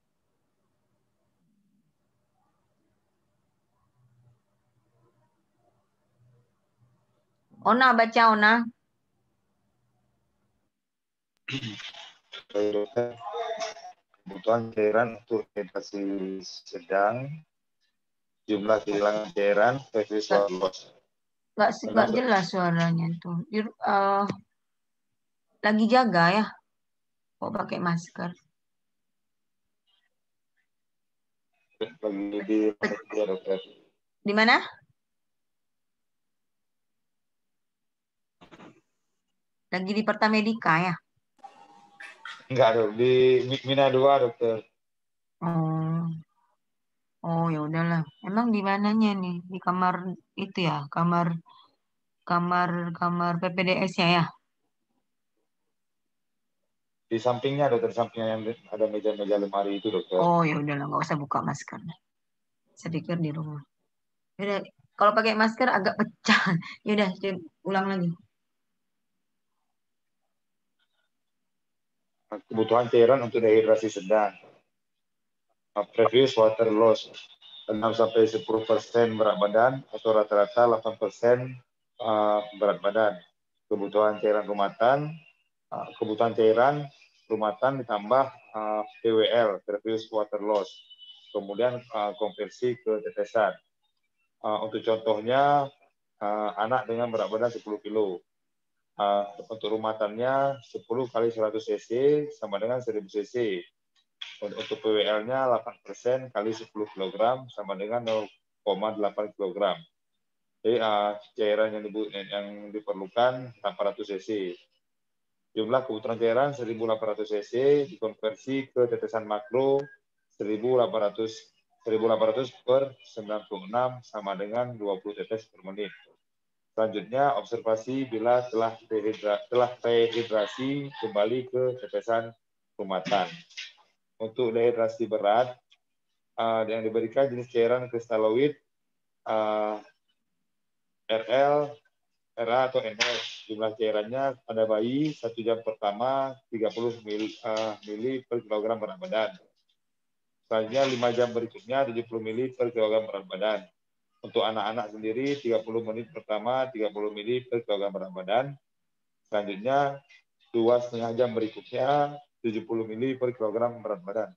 Ona baca Ona. Kebutuhan cairan untuk dehidrasi sedang, jumlah kehilangan cairan versus loss. Nggak jelas suaranya tuh. Lagi jaga ya. Kok pakai masker? Lagi di ya, dokter. Di mana? Lagi di Pertamedika ya? Enggak, dok. Di Mina 2, dokter. Oh ya udahlah. Emang di mananya nih? Di kamar itu ya? Kamar PPDS-nya ya? Di sampingnya, dokter, sampingnya yang ada meja-meja lemari itu, dokter. Oh ya udahlah, nggak usah buka masker. Sedikit di rumah. Yaudah, kalau pakai masker agak pecah. Yaudah, ulang lagi. Kebutuhan cairan untuk dehidrasi sedang. Previous water loss 6-10% berat badan atau rata-rata 8% berat badan. Kebutuhan cairan rumatan ditambah PWL, previous water loss. Kemudian konversi ke tetesan. Untuk contohnya anak dengan berat badan 10 kilo. Untuk rumatannya 10 kali 100 cc sama dengan 1000 cc. Untuk PWL-nya 8% kali 10 kg sama dengan 0,8 kg. Jadi cairan yang diperlukan 800 cc. Jumlah kebutuhan cairan 1.800 cc dikonversi ke tetesan makro 1.800 per 96 sama dengan 20 tetes per menit. Selanjutnya, observasi bila telah dehidrasi kembali ke tetesan rumatan. Untuk dehidrasi berat, yang diberikan jenis cairan kristaloid, RL, RA atau NS. Jumlah cairannya pada bayi 1 jam pertama 30 mili per kilogram berat badan. Selanjutnya 5 jam berikutnya 70 mili per kilogram berat badan. Untuk anak-anak sendiri 30 menit pertama 30 mili per kilogram berat badan. Selanjutnya 2,5 jam berikutnya 70 mili per kilogram berat badan.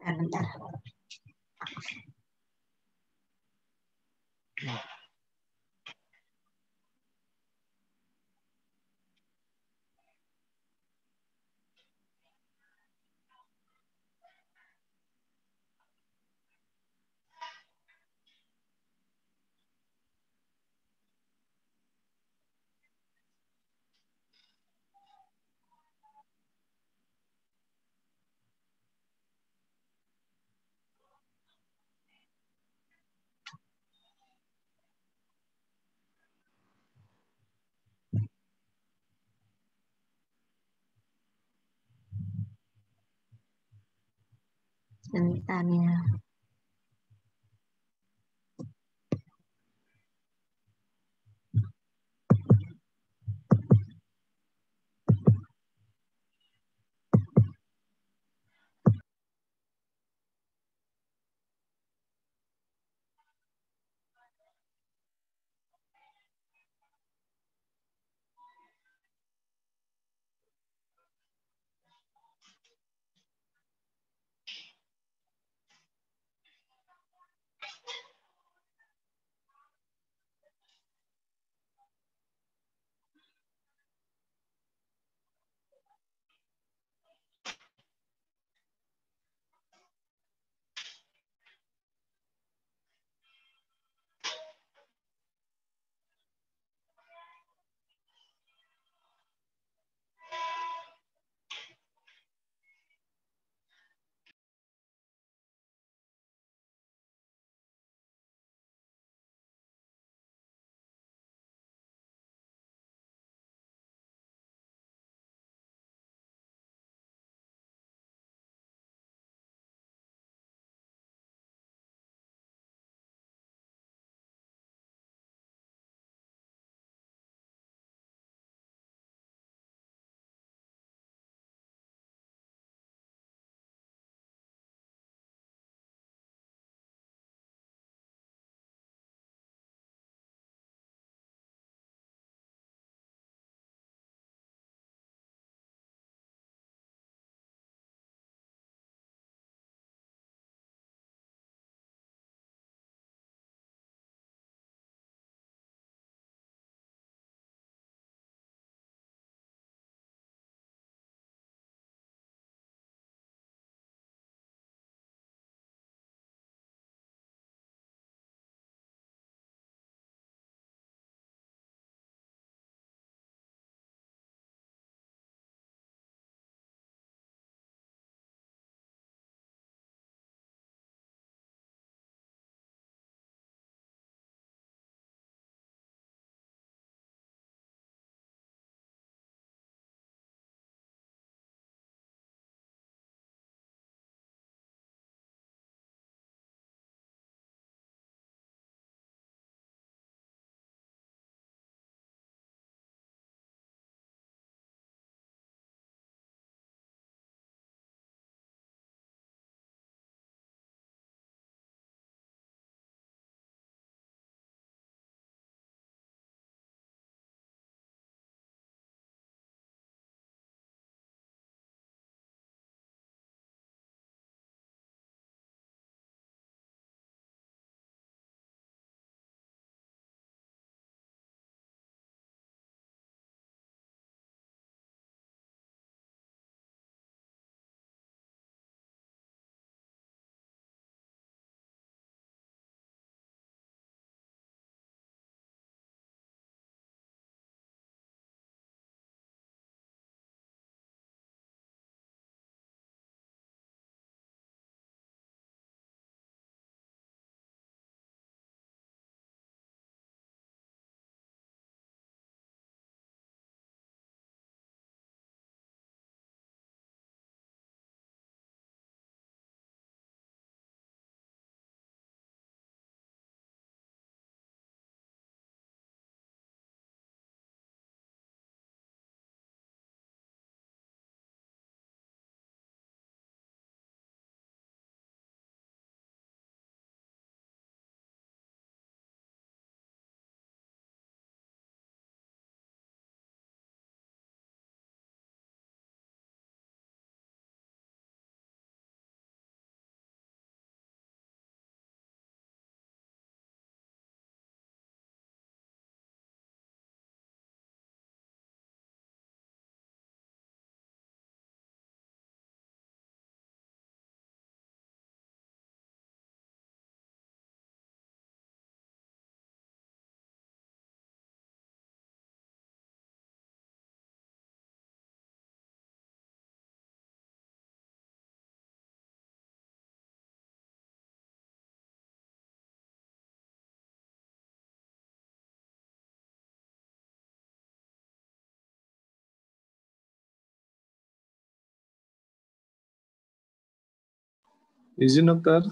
Bentar. Sebentar ya. Izin dokter.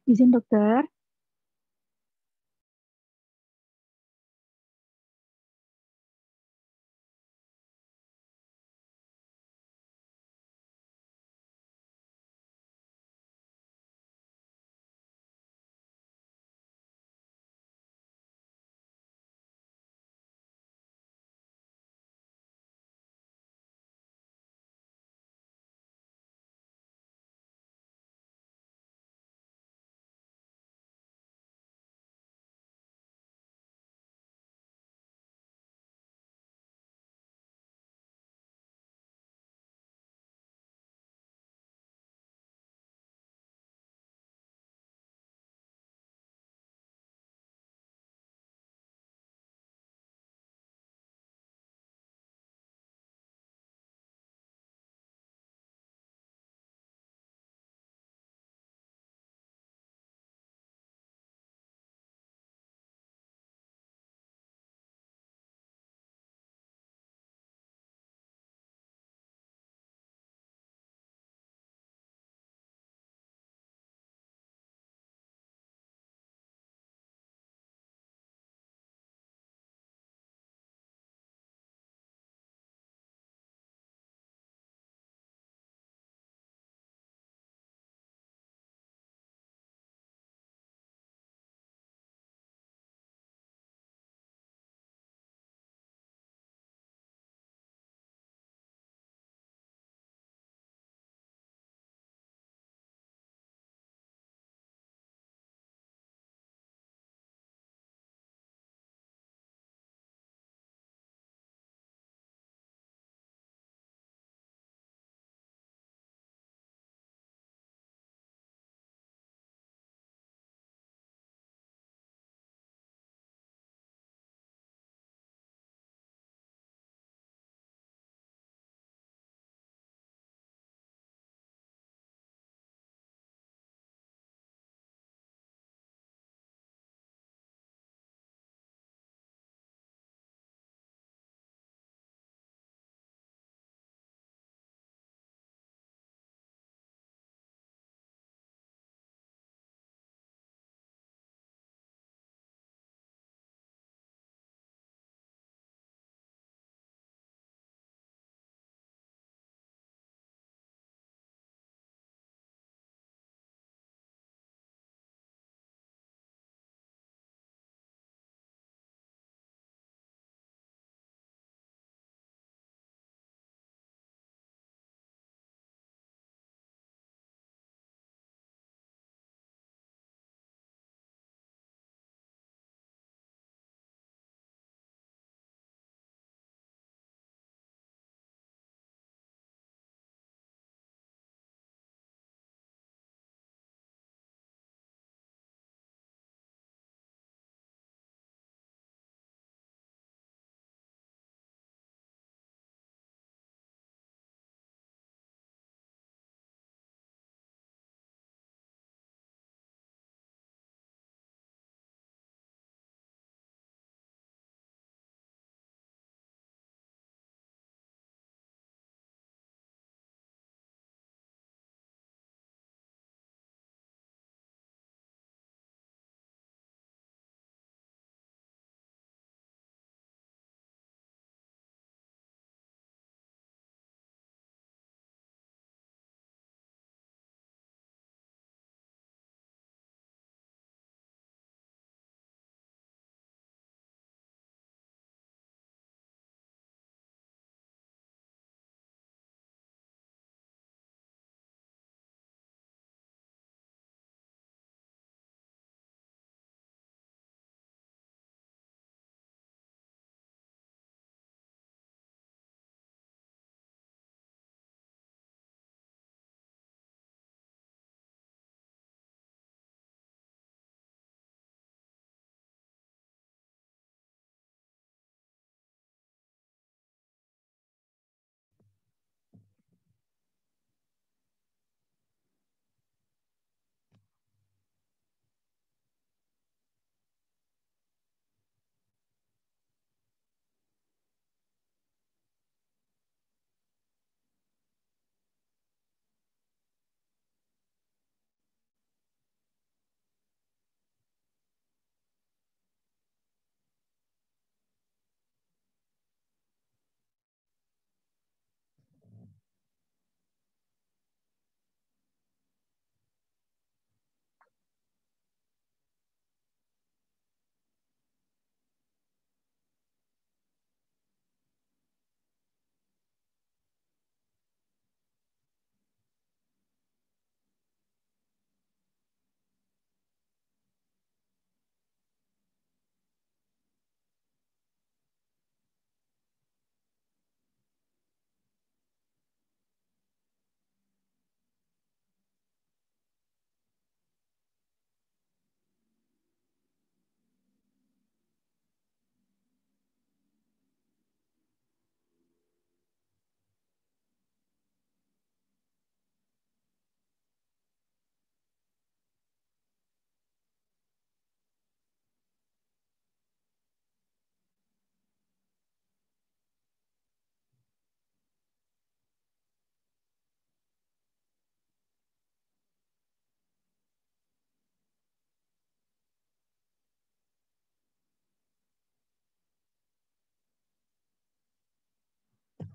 Izin dokter.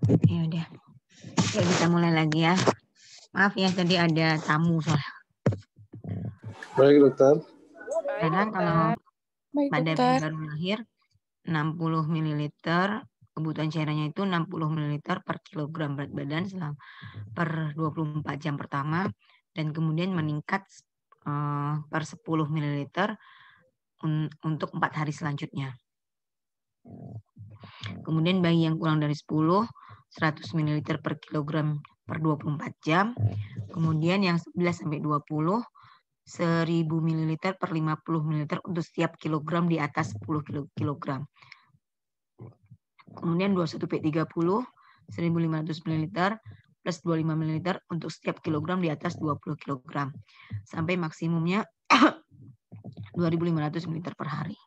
Ya udah. Ya kita mulai lagi ya. Maaf ya tadi ada tamu soalnya. Baik dokter. Sekarang kalau Baik, pada dokter. bayi baru lahir 60 ml, kebutuhan cairannya itu 60 ml per kilogram berat badan selama per 24 jam pertama, dan kemudian meningkat per 10 ml untuk 4 hari selanjutnya. Kemudian bayi yang kurang dari 10, 100 ml per kilogram per 24 jam. Kemudian yang 11 sampai 20, 1000 ml per 50 ml untuk setiap kilogram di atas 10 kilogram. Kemudian 21P30, 1500 ml plus 25 ml untuk setiap kilogram di atas 20 kg. Sampai maksimumnya 2500 ml per hari.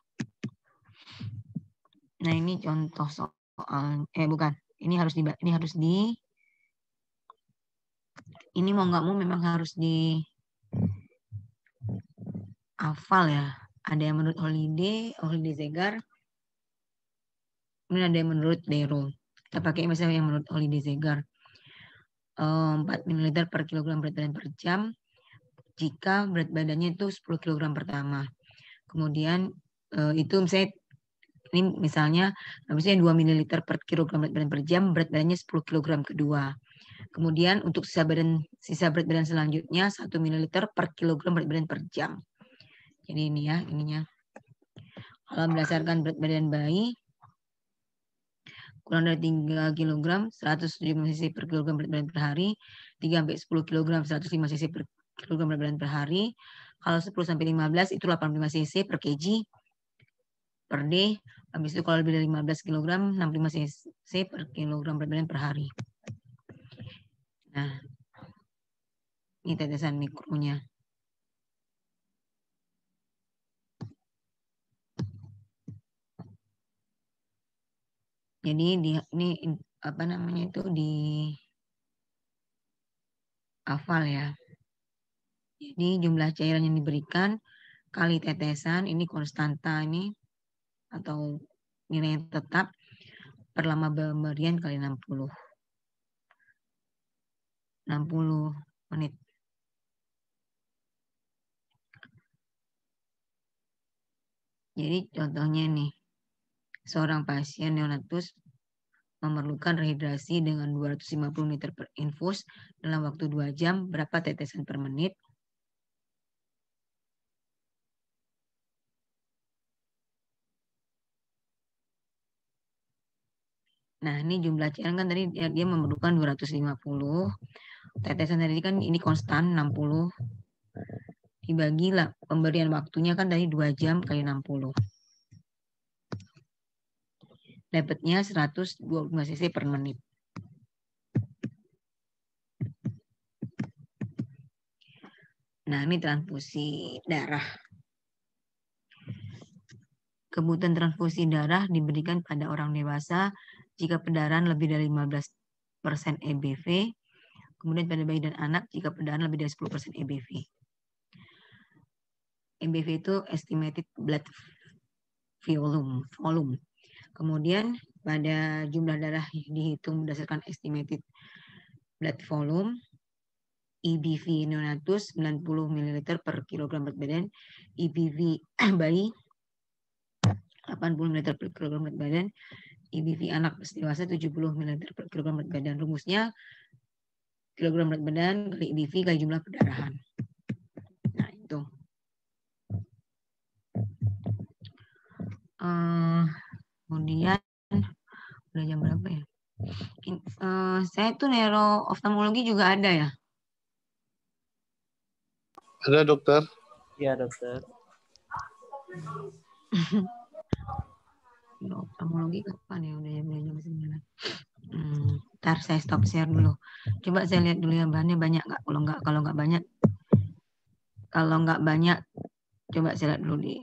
Nah, ini contoh soal ini mau nggak mau memang harus di hafal ya. Ada yang menurut Holiday Zegar, kemudian ada yang menurut Dero. Kita pakai misalnya yang menurut Holiday Zegar. 4 ml per kilogram berat badan per jam jika berat badannya itu 10 kg pertama. Kemudian itu misalnya 2 ml per kilogram berat badan per jam, berat badannya 10 kg kedua. Kemudian untuk sisa berat badan selanjutnya 1 ml per kilogram berat badan per jam. Jadi ini ya, ininya. Kalau berdasarkan berat badan bayi kurang dari 3 kg, 170 cc per kilogram berat badan per hari, 3 sampai 10 kg, 105 cc per kilogram berat badan per hari. Kalau 10 sampai 15 itu 85 cc per kg per day. Habis itu kalau lebih dari 15 kg, 65 cc per kilogram berat badan per hari. Nah, ini tetesan mikronya. Jadi ini apa namanya itu di hafal ya. Jadi jumlah cairan yang diberikan kali tetesan, ini konstanta ini atau nilai yang tetap per lama pemberian kali 60 menit. Jadi contohnya nih, seorang pasien neonatus memerlukan rehidrasi dengan 250 liter per infus dalam waktu 2 jam, berapa tetesan per menit? Nah, ini jumlah cairan kan tadi dia memerlukan 250. Tetesan tadi kan ini konstan 60. Dibagilah pemberian waktunya kan tadi 2 jam kali 60. Dapatnya 125 cc per menit. Nah, ini transfusi darah. Kebutuhan transfusi darah diberikan pada orang dewasa jika pendarahan lebih dari 15% EBV. Kemudian pada bayi dan anak jika pendarahan lebih dari 10% EBV. EBV itu estimated blood volume. Kemudian pada jumlah darah dihitung berdasarkan estimated blood volume. EBV neonatus 90 ml per kilogram berat badan, EBV bayi 80 ml per kilogram berat badan, EBV anak dewasa 70 ml per kilogram berat badan. Rumusnya kilogram berat badan kali EBV kali jumlah perdarahan. Nah itu. Kemudian udah jam berapa ya? Saya tuh neuro oftalmologi juga ada ya? Ada dokter. Iya dokter. Oftalmologi kapan ya? Udah jam 9. Ntar saya stop share dulu. Coba saya lihat dulu ya bahannya banyak nggak? Kalau nggak banyak, coba saya lihat dulu di.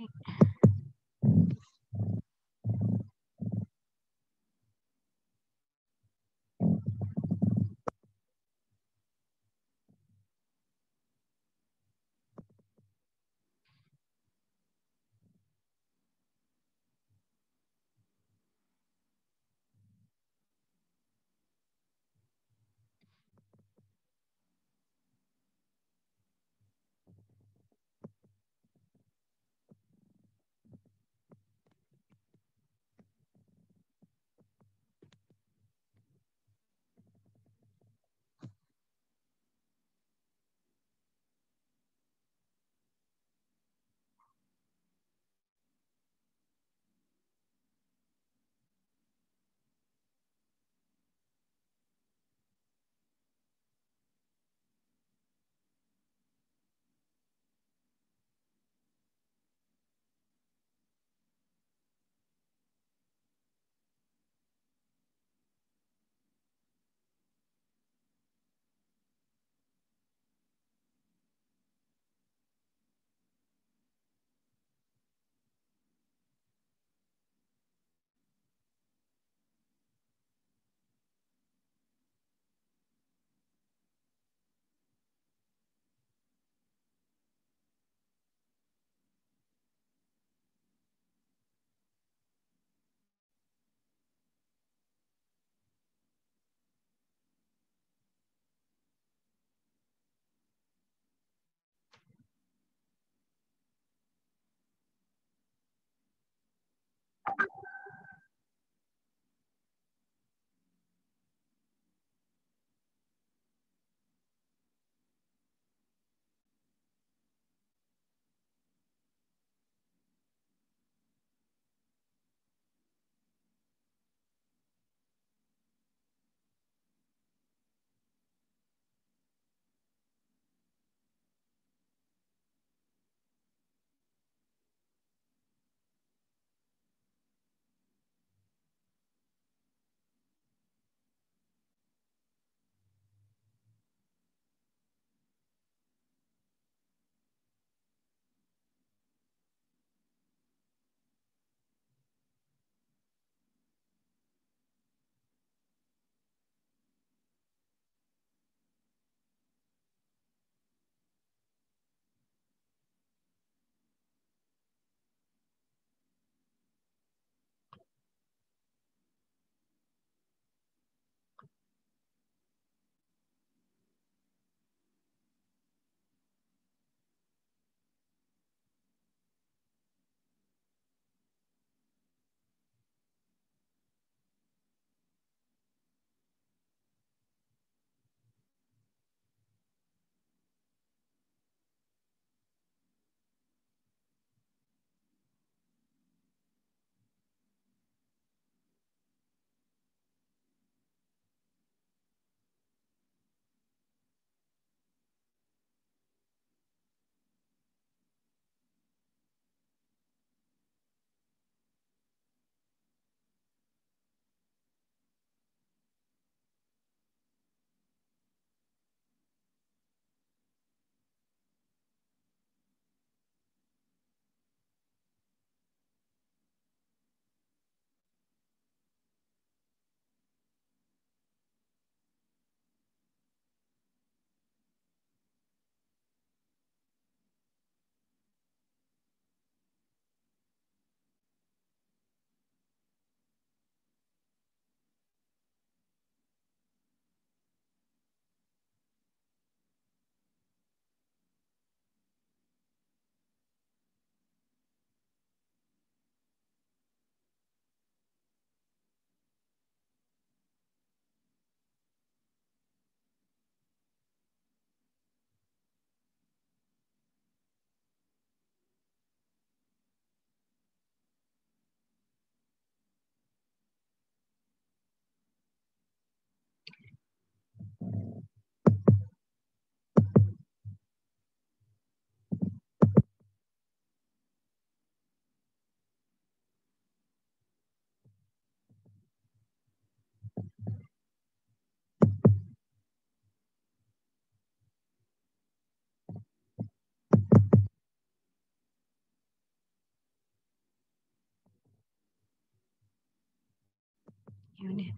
Yaudah.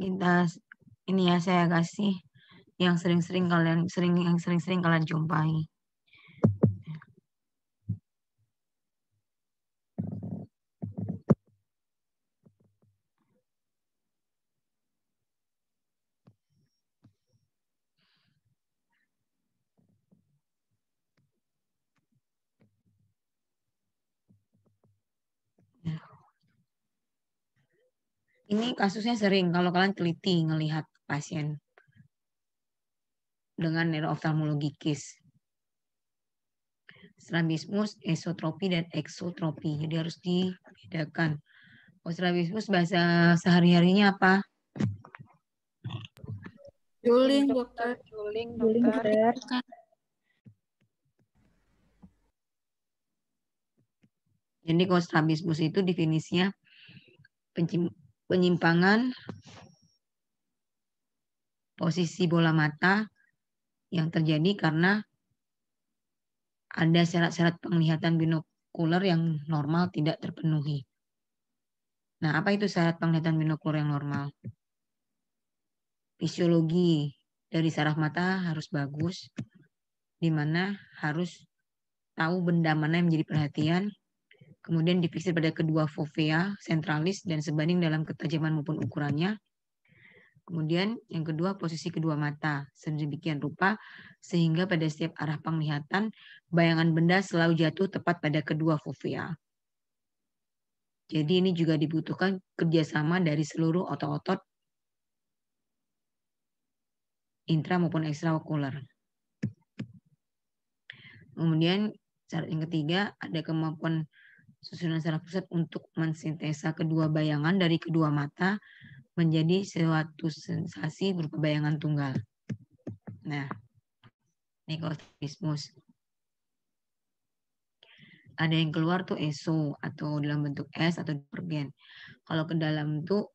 Kita ini ya saya kasih yang sering-sering kalian jumpai. Ini kasusnya sering kalau kalian teliti ngelihat pasien dengan neurooftalmologikis. Strabismus, esotropi, dan eksotropi. Jadi harus dibedakan. Strabismus bahasa sehari-harinya apa? Juling, dokter. Juling, dokter. Jadi kalau strabismus itu definisinya penyimpangan posisi bola mata yang terjadi karena ada syarat-syarat penglihatan binokular yang normal tidak terpenuhi. Nah, apa itu syarat penglihatan binokular yang normal? Fisiologi dari saraf mata harus bagus, di mana harus tahu benda mana yang menjadi perhatian, kemudian difiksir pada kedua fovea sentralis dan sebanding dalam ketajaman maupun ukurannya. Kemudian yang kedua, posisi kedua mata sedemikian rupa sehingga pada setiap arah penglihatan bayangan benda selalu jatuh tepat pada kedua fovea. Jadi ini juga dibutuhkan kerjasama dari seluruh otot-otot intra maupun ekstraokuler. Kemudian syarat yang ketiga, ada kemampuan susunan saraf pusat untuk mensintesa kedua bayangan dari kedua mata menjadi suatu sensasi berupa bayangan tunggal. Nah, ini kalau strabismus. Ada yang keluar tuh ESO atau dalam bentuk S atau divergen. Kalau ke dalam tuh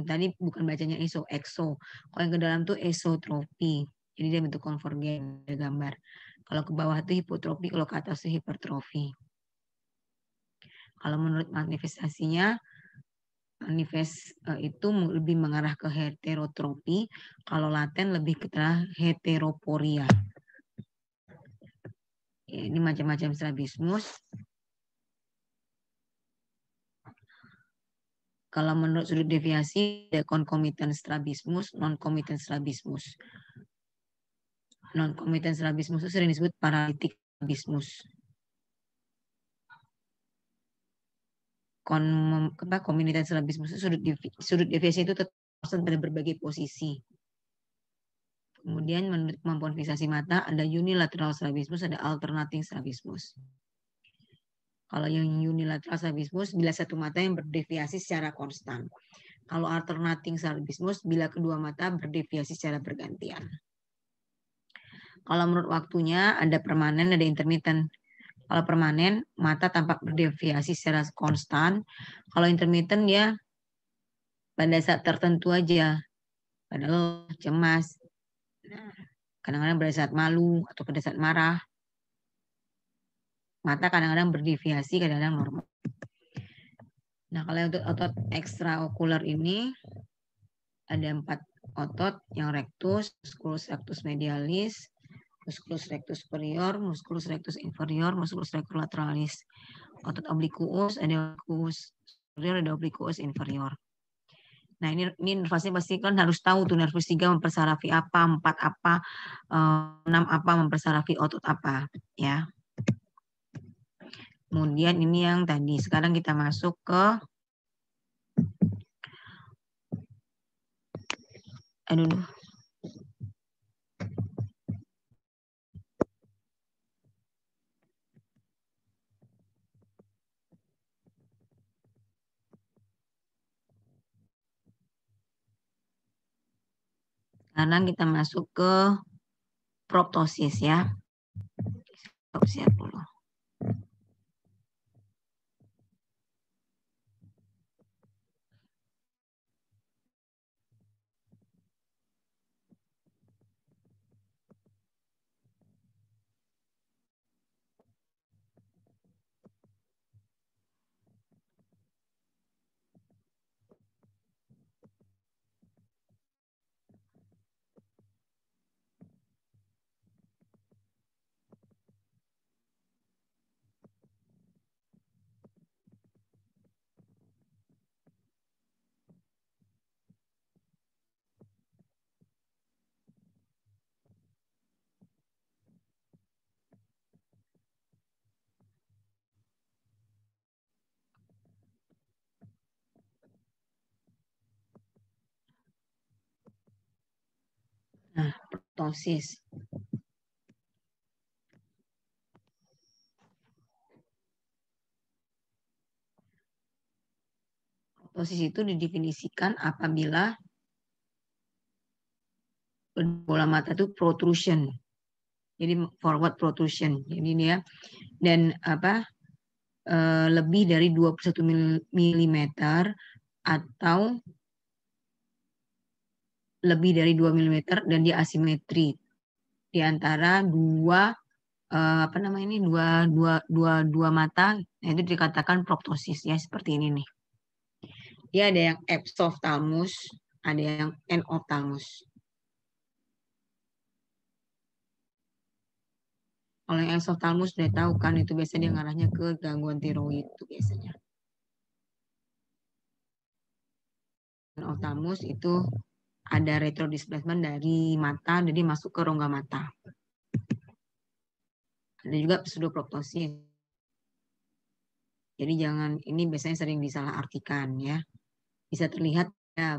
tadi bukan bacanya ESO, EXO. Kalau yang ke dalam tuh esotropi. Jadi dia bentuk konvergen, ada gambar. Kalau ke bawah tuh hipotropi, kalau ke atas tuh hipertrofi. Kalau menurut manifestasinya, itu lebih mengarah ke heterotropi, kalau laten lebih ke heteroporia. Ya, ini macam-macam strabismus. Kalau menurut sudut deviasi, ada concomitant strabismus, non-comitant strabismus. Non-comitant strabismus itu sering disebut paralitik strabismus. Concomitant strabismus itu sudut deviasi itu tetap pada berbagai posisi. Kemudian menurut kemampuan fiksasi mata ada unilateral strabismus, ada alternating strabismus. Kalau yang unilateral strabismus bila satu mata yang berdeviasi secara konstan. Kalau alternating strabismus bila kedua mata berdeviasi secara bergantian. Kalau menurut waktunya ada permanen, ada intermittent. Kalau permanen mata tampak berdeviasi secara konstan. Kalau intermittent ya pada saat tertentu aja. Padahal cemas. Nah, kadang-kadang pada saat malu atau pada saat marah. Mata kadang-kadang berdeviasi, kadang-kadang normal. Nah, kalau untuk otot ekstraokuler ini ada 4 otot, yang rectus, musculus rectus medialis, musculus rectus superior, musculus rectus inferior, musculus rectus lateralis. Otot obliquus ada obliquus superior, ada obliquus inferior. Nah, ini nervasnya pasti kan harus tahu tuh nervus 3 mempersarafi apa, 4 apa, 6 apa mempersarafi otot apa, ya. Kemudian ini yang tadi, sekarang kita masuk ke sekarang kita masuk ke proptosis ya. Siap dulu. proptosis. Proptosis itu didefinisikan apabila bola mata itu protrusion. Jadi forward protrusion. Jadi dia dan lebih dari 21 mm atau lebih dari 2 mm dan dia asimetri di antara dua dua mata. Nah, itu dikatakan proptosis ya, seperti ini nih. Dia ada yang exophthalmos, ada yang enophthalmos. Kalau yang exophthalmos sudah tahu kan, itu biasanya dia ngarahnya ke gangguan tiroid itu biasanya. Enophthalmos itu ada retro displacement dari mata, jadi masuk ke rongga mata. Ada juga pseudoproptosis. Jadi jangan, ini biasanya sering disalahartikan ya. Bisa terlihat ya,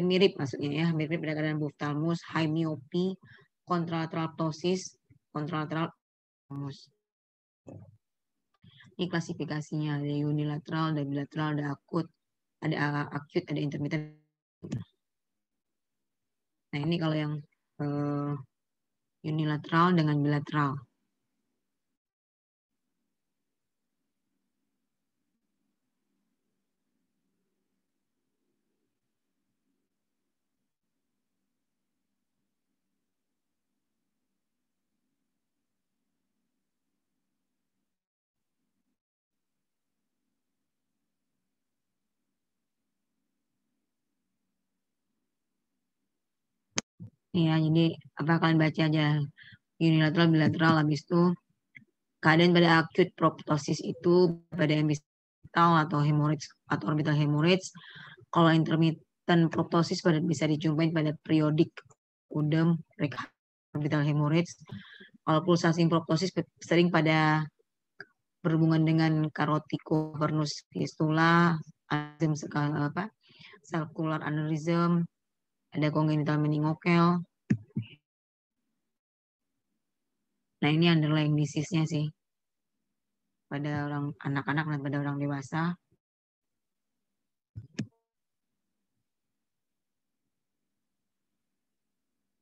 mirip maksudnya ya, mirip pada keadaan ophthalmos, high myopia, contralateral ptosis, contralateral ophthalmos. Ini klasifikasinya, ada unilateral, ada bilateral, ada akut, ada acute, ada intermittent. Nah, ini kalau yang unilateral dengan bilateral. Ya, jadi apa kalian baca aja unilateral, bilateral, habis itu keadaan pada acute proptosis itu pada orbital atau hemorrhage atau orbital hemorrhage. Kalau intermittent proptosis bisa dijumpai pada periodic udem orbital hemorrhage. Kalau pulsasing proptosis sering pada berhubungan dengan caroticovernous fistula, circular aneurysm, ada congenital meningokel. Nah, ini underlying disease-nya sih. Pada orang anak-anak dan pada orang dewasa.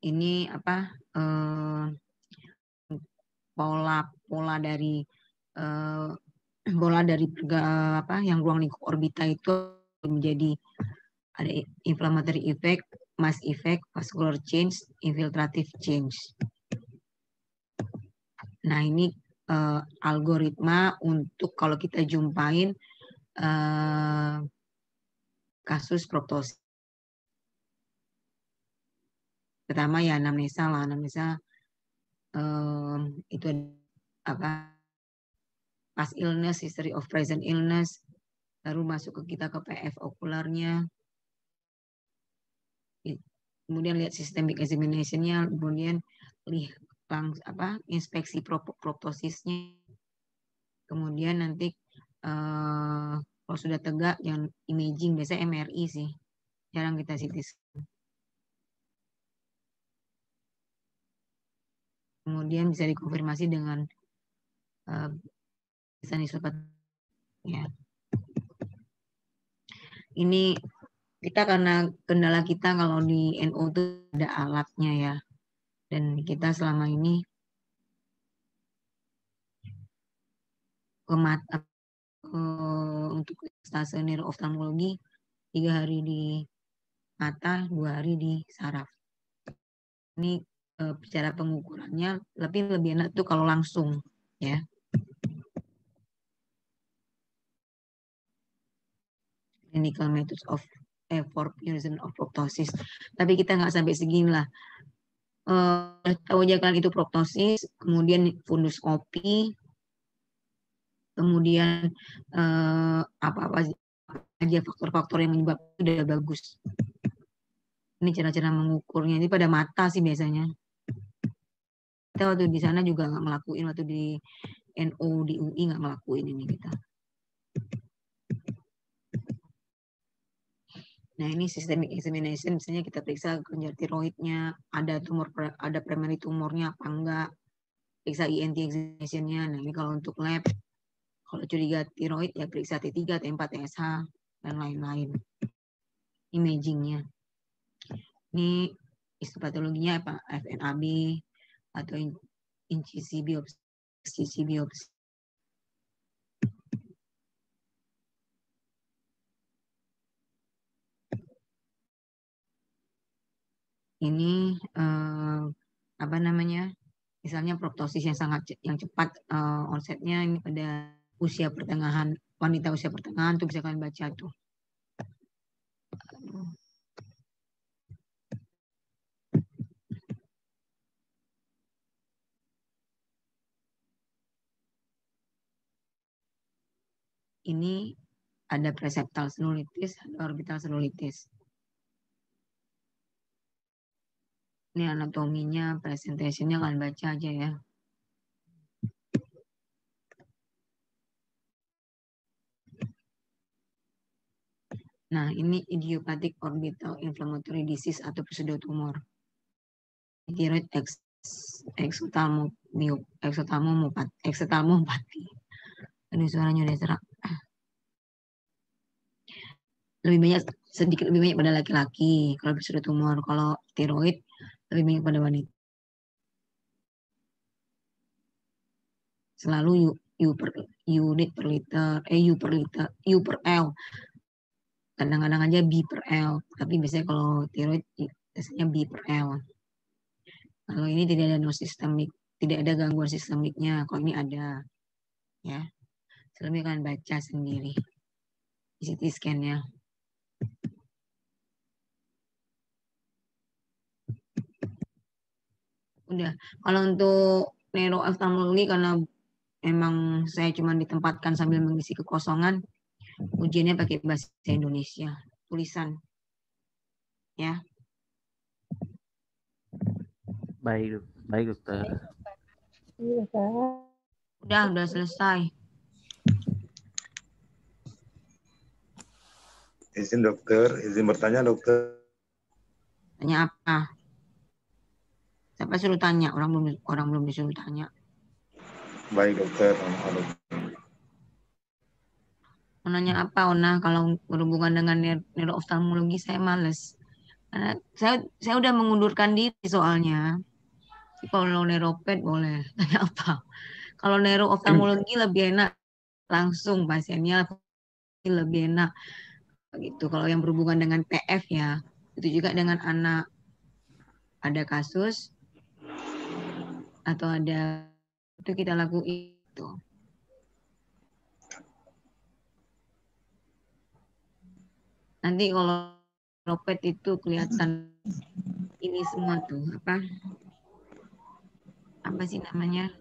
Ini pola dari yang ruang lingkup orbita itu menjadi ada inflammatory effect, mass effect, vascular change, infiltrative change. Nah, ini algoritma untuk kalau kita jumpain kasus proptosis. Pertama ya anamnesa lah, anamnesa itu past illness, history of present illness, baru masuk ke kita ke PF okularnya, kemudian lihat systemic examination-nya, kemudian lihat inspeksi proptosisnya, kemudian nanti kalau sudah tegak yang imaging, biasanya MRI sih, jarang kita CT scan. Kemudian bisa dikonfirmasi dengan ya. Ini kita karena kendala kita kalau di NO itu ada alatnya ya, dan kita selama ini untuk stase neuro-oftalmologi 3 hari di mata, 2 hari di saraf. Ini cara pengukurannya lebih enak tuh kalau langsung ya. Clinical methods of for prevention of proptosis. Tapi kita nggak sampai segini lah. Tahu aja kan itu proptosis, kemudian funduskopi, kemudian apa aja faktor-faktor yang menyebabkan itu udah bagus. Ini cara-cara mengukurnya. Ini pada mata sih biasanya. Kita waktu di sana juga nggak ngelakuin, waktu di NO di UI nggak ngelakuin ini kita. Nah, ini systemic examination, misalnya kita periksa kelenjar tiroidnya, ada primary tumornya apa enggak, periksa ENT examination-nya. Nah, ini kalau untuk lab, kalau curiga tiroid ya periksa T3, T4, TSH, dan lain-lain. Imaging-nya. Ini histopatologinya apa? FNAB atau incisi biopsi. Ini apa namanya? Misalnya proptosis yang cepat onsetnya ini pada usia pertengahan, wanita usia pertengahan tuh bisa kalian baca tuh. Ini ada preseptal selulitis, ada orbital selulitis. Ini anatominya, presentationnya kalian baca aja ya. Nah, ini idiopathic orbital inflammatory disease atau pseudotumor. Thyroid exophthalmopathy. Aduh, suaranya udah serak. Sedikit lebih banyak pada laki-laki kalau pseudotumor. Kalau tiroid lebih banyak pada wanita. Selalu U per L. Kadang-kadang aja B per L, tapi biasanya kalau tiroid biasanya B per L. Kalau ini tidak ada sistemik, tidak ada gangguan sistemiknya. Kalau ini ada, ya. Selebihnya kalian baca sendiri di CT scan-nya. Udah. Kalau untuk neurooftalmologi karena emang saya cuma ditempatkan sambil mengisi kekosongan, ujiannya pakai bahasa Indonesia, tulisan. Ya. Baik dokter. Udah selesai. Izin dokter, izin bertanya dokter. Tanya apa? Siapa suruh tanya? Orang belum disuruh tanya. Baik dokter. Mau nanya apa, Ona? Kalau berhubungan dengan neurooftalmologi saya males. Karena saya udah mengundurkan diri soalnya. Kalau neuropet boleh tanya apa. Kalau neurooftalmologi lebih enak langsung pasiennya lebih enak gitu. Kalau yang berhubungan dengan PF ya, itu juga dengan anak ada kasus atau ada itu kita lakuin itu. Nanti kalau neuropet itu kelihatan ini semua tuh apa sih namanya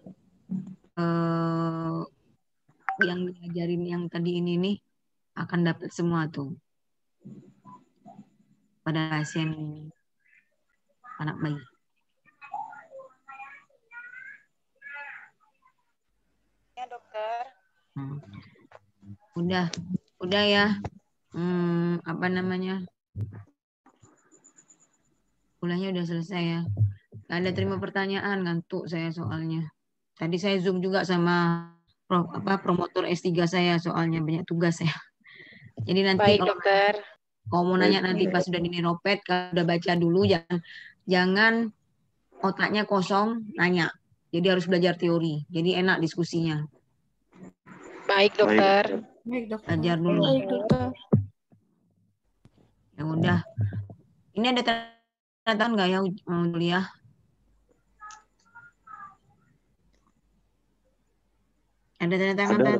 yang diajarin yang tadi ini nih akan dapat semua tuh pada pasien anak bayi. Ya dokter. Udah ya. Apa namanya? Kuliahnya udah selesai ya. Gak ada terima pertanyaan, ngantuk saya soalnya. Tadi saya Zoom juga sama promotor S3 saya soalnya banyak tugas ya. Jadi nanti Baik dokter. Kalau mau nanya nanti pas sudah di neuropet, kalau udah baca dulu jangan otaknya kosong nanya. Jadi harus belajar teori. Jadi enak diskusinya. Baik dokter. Baik dokter. Belajar dulu. Baik dokter. Ya udah. Ini ada tanda tangan nggak ya kuliah? Ada tanda tangan nggak?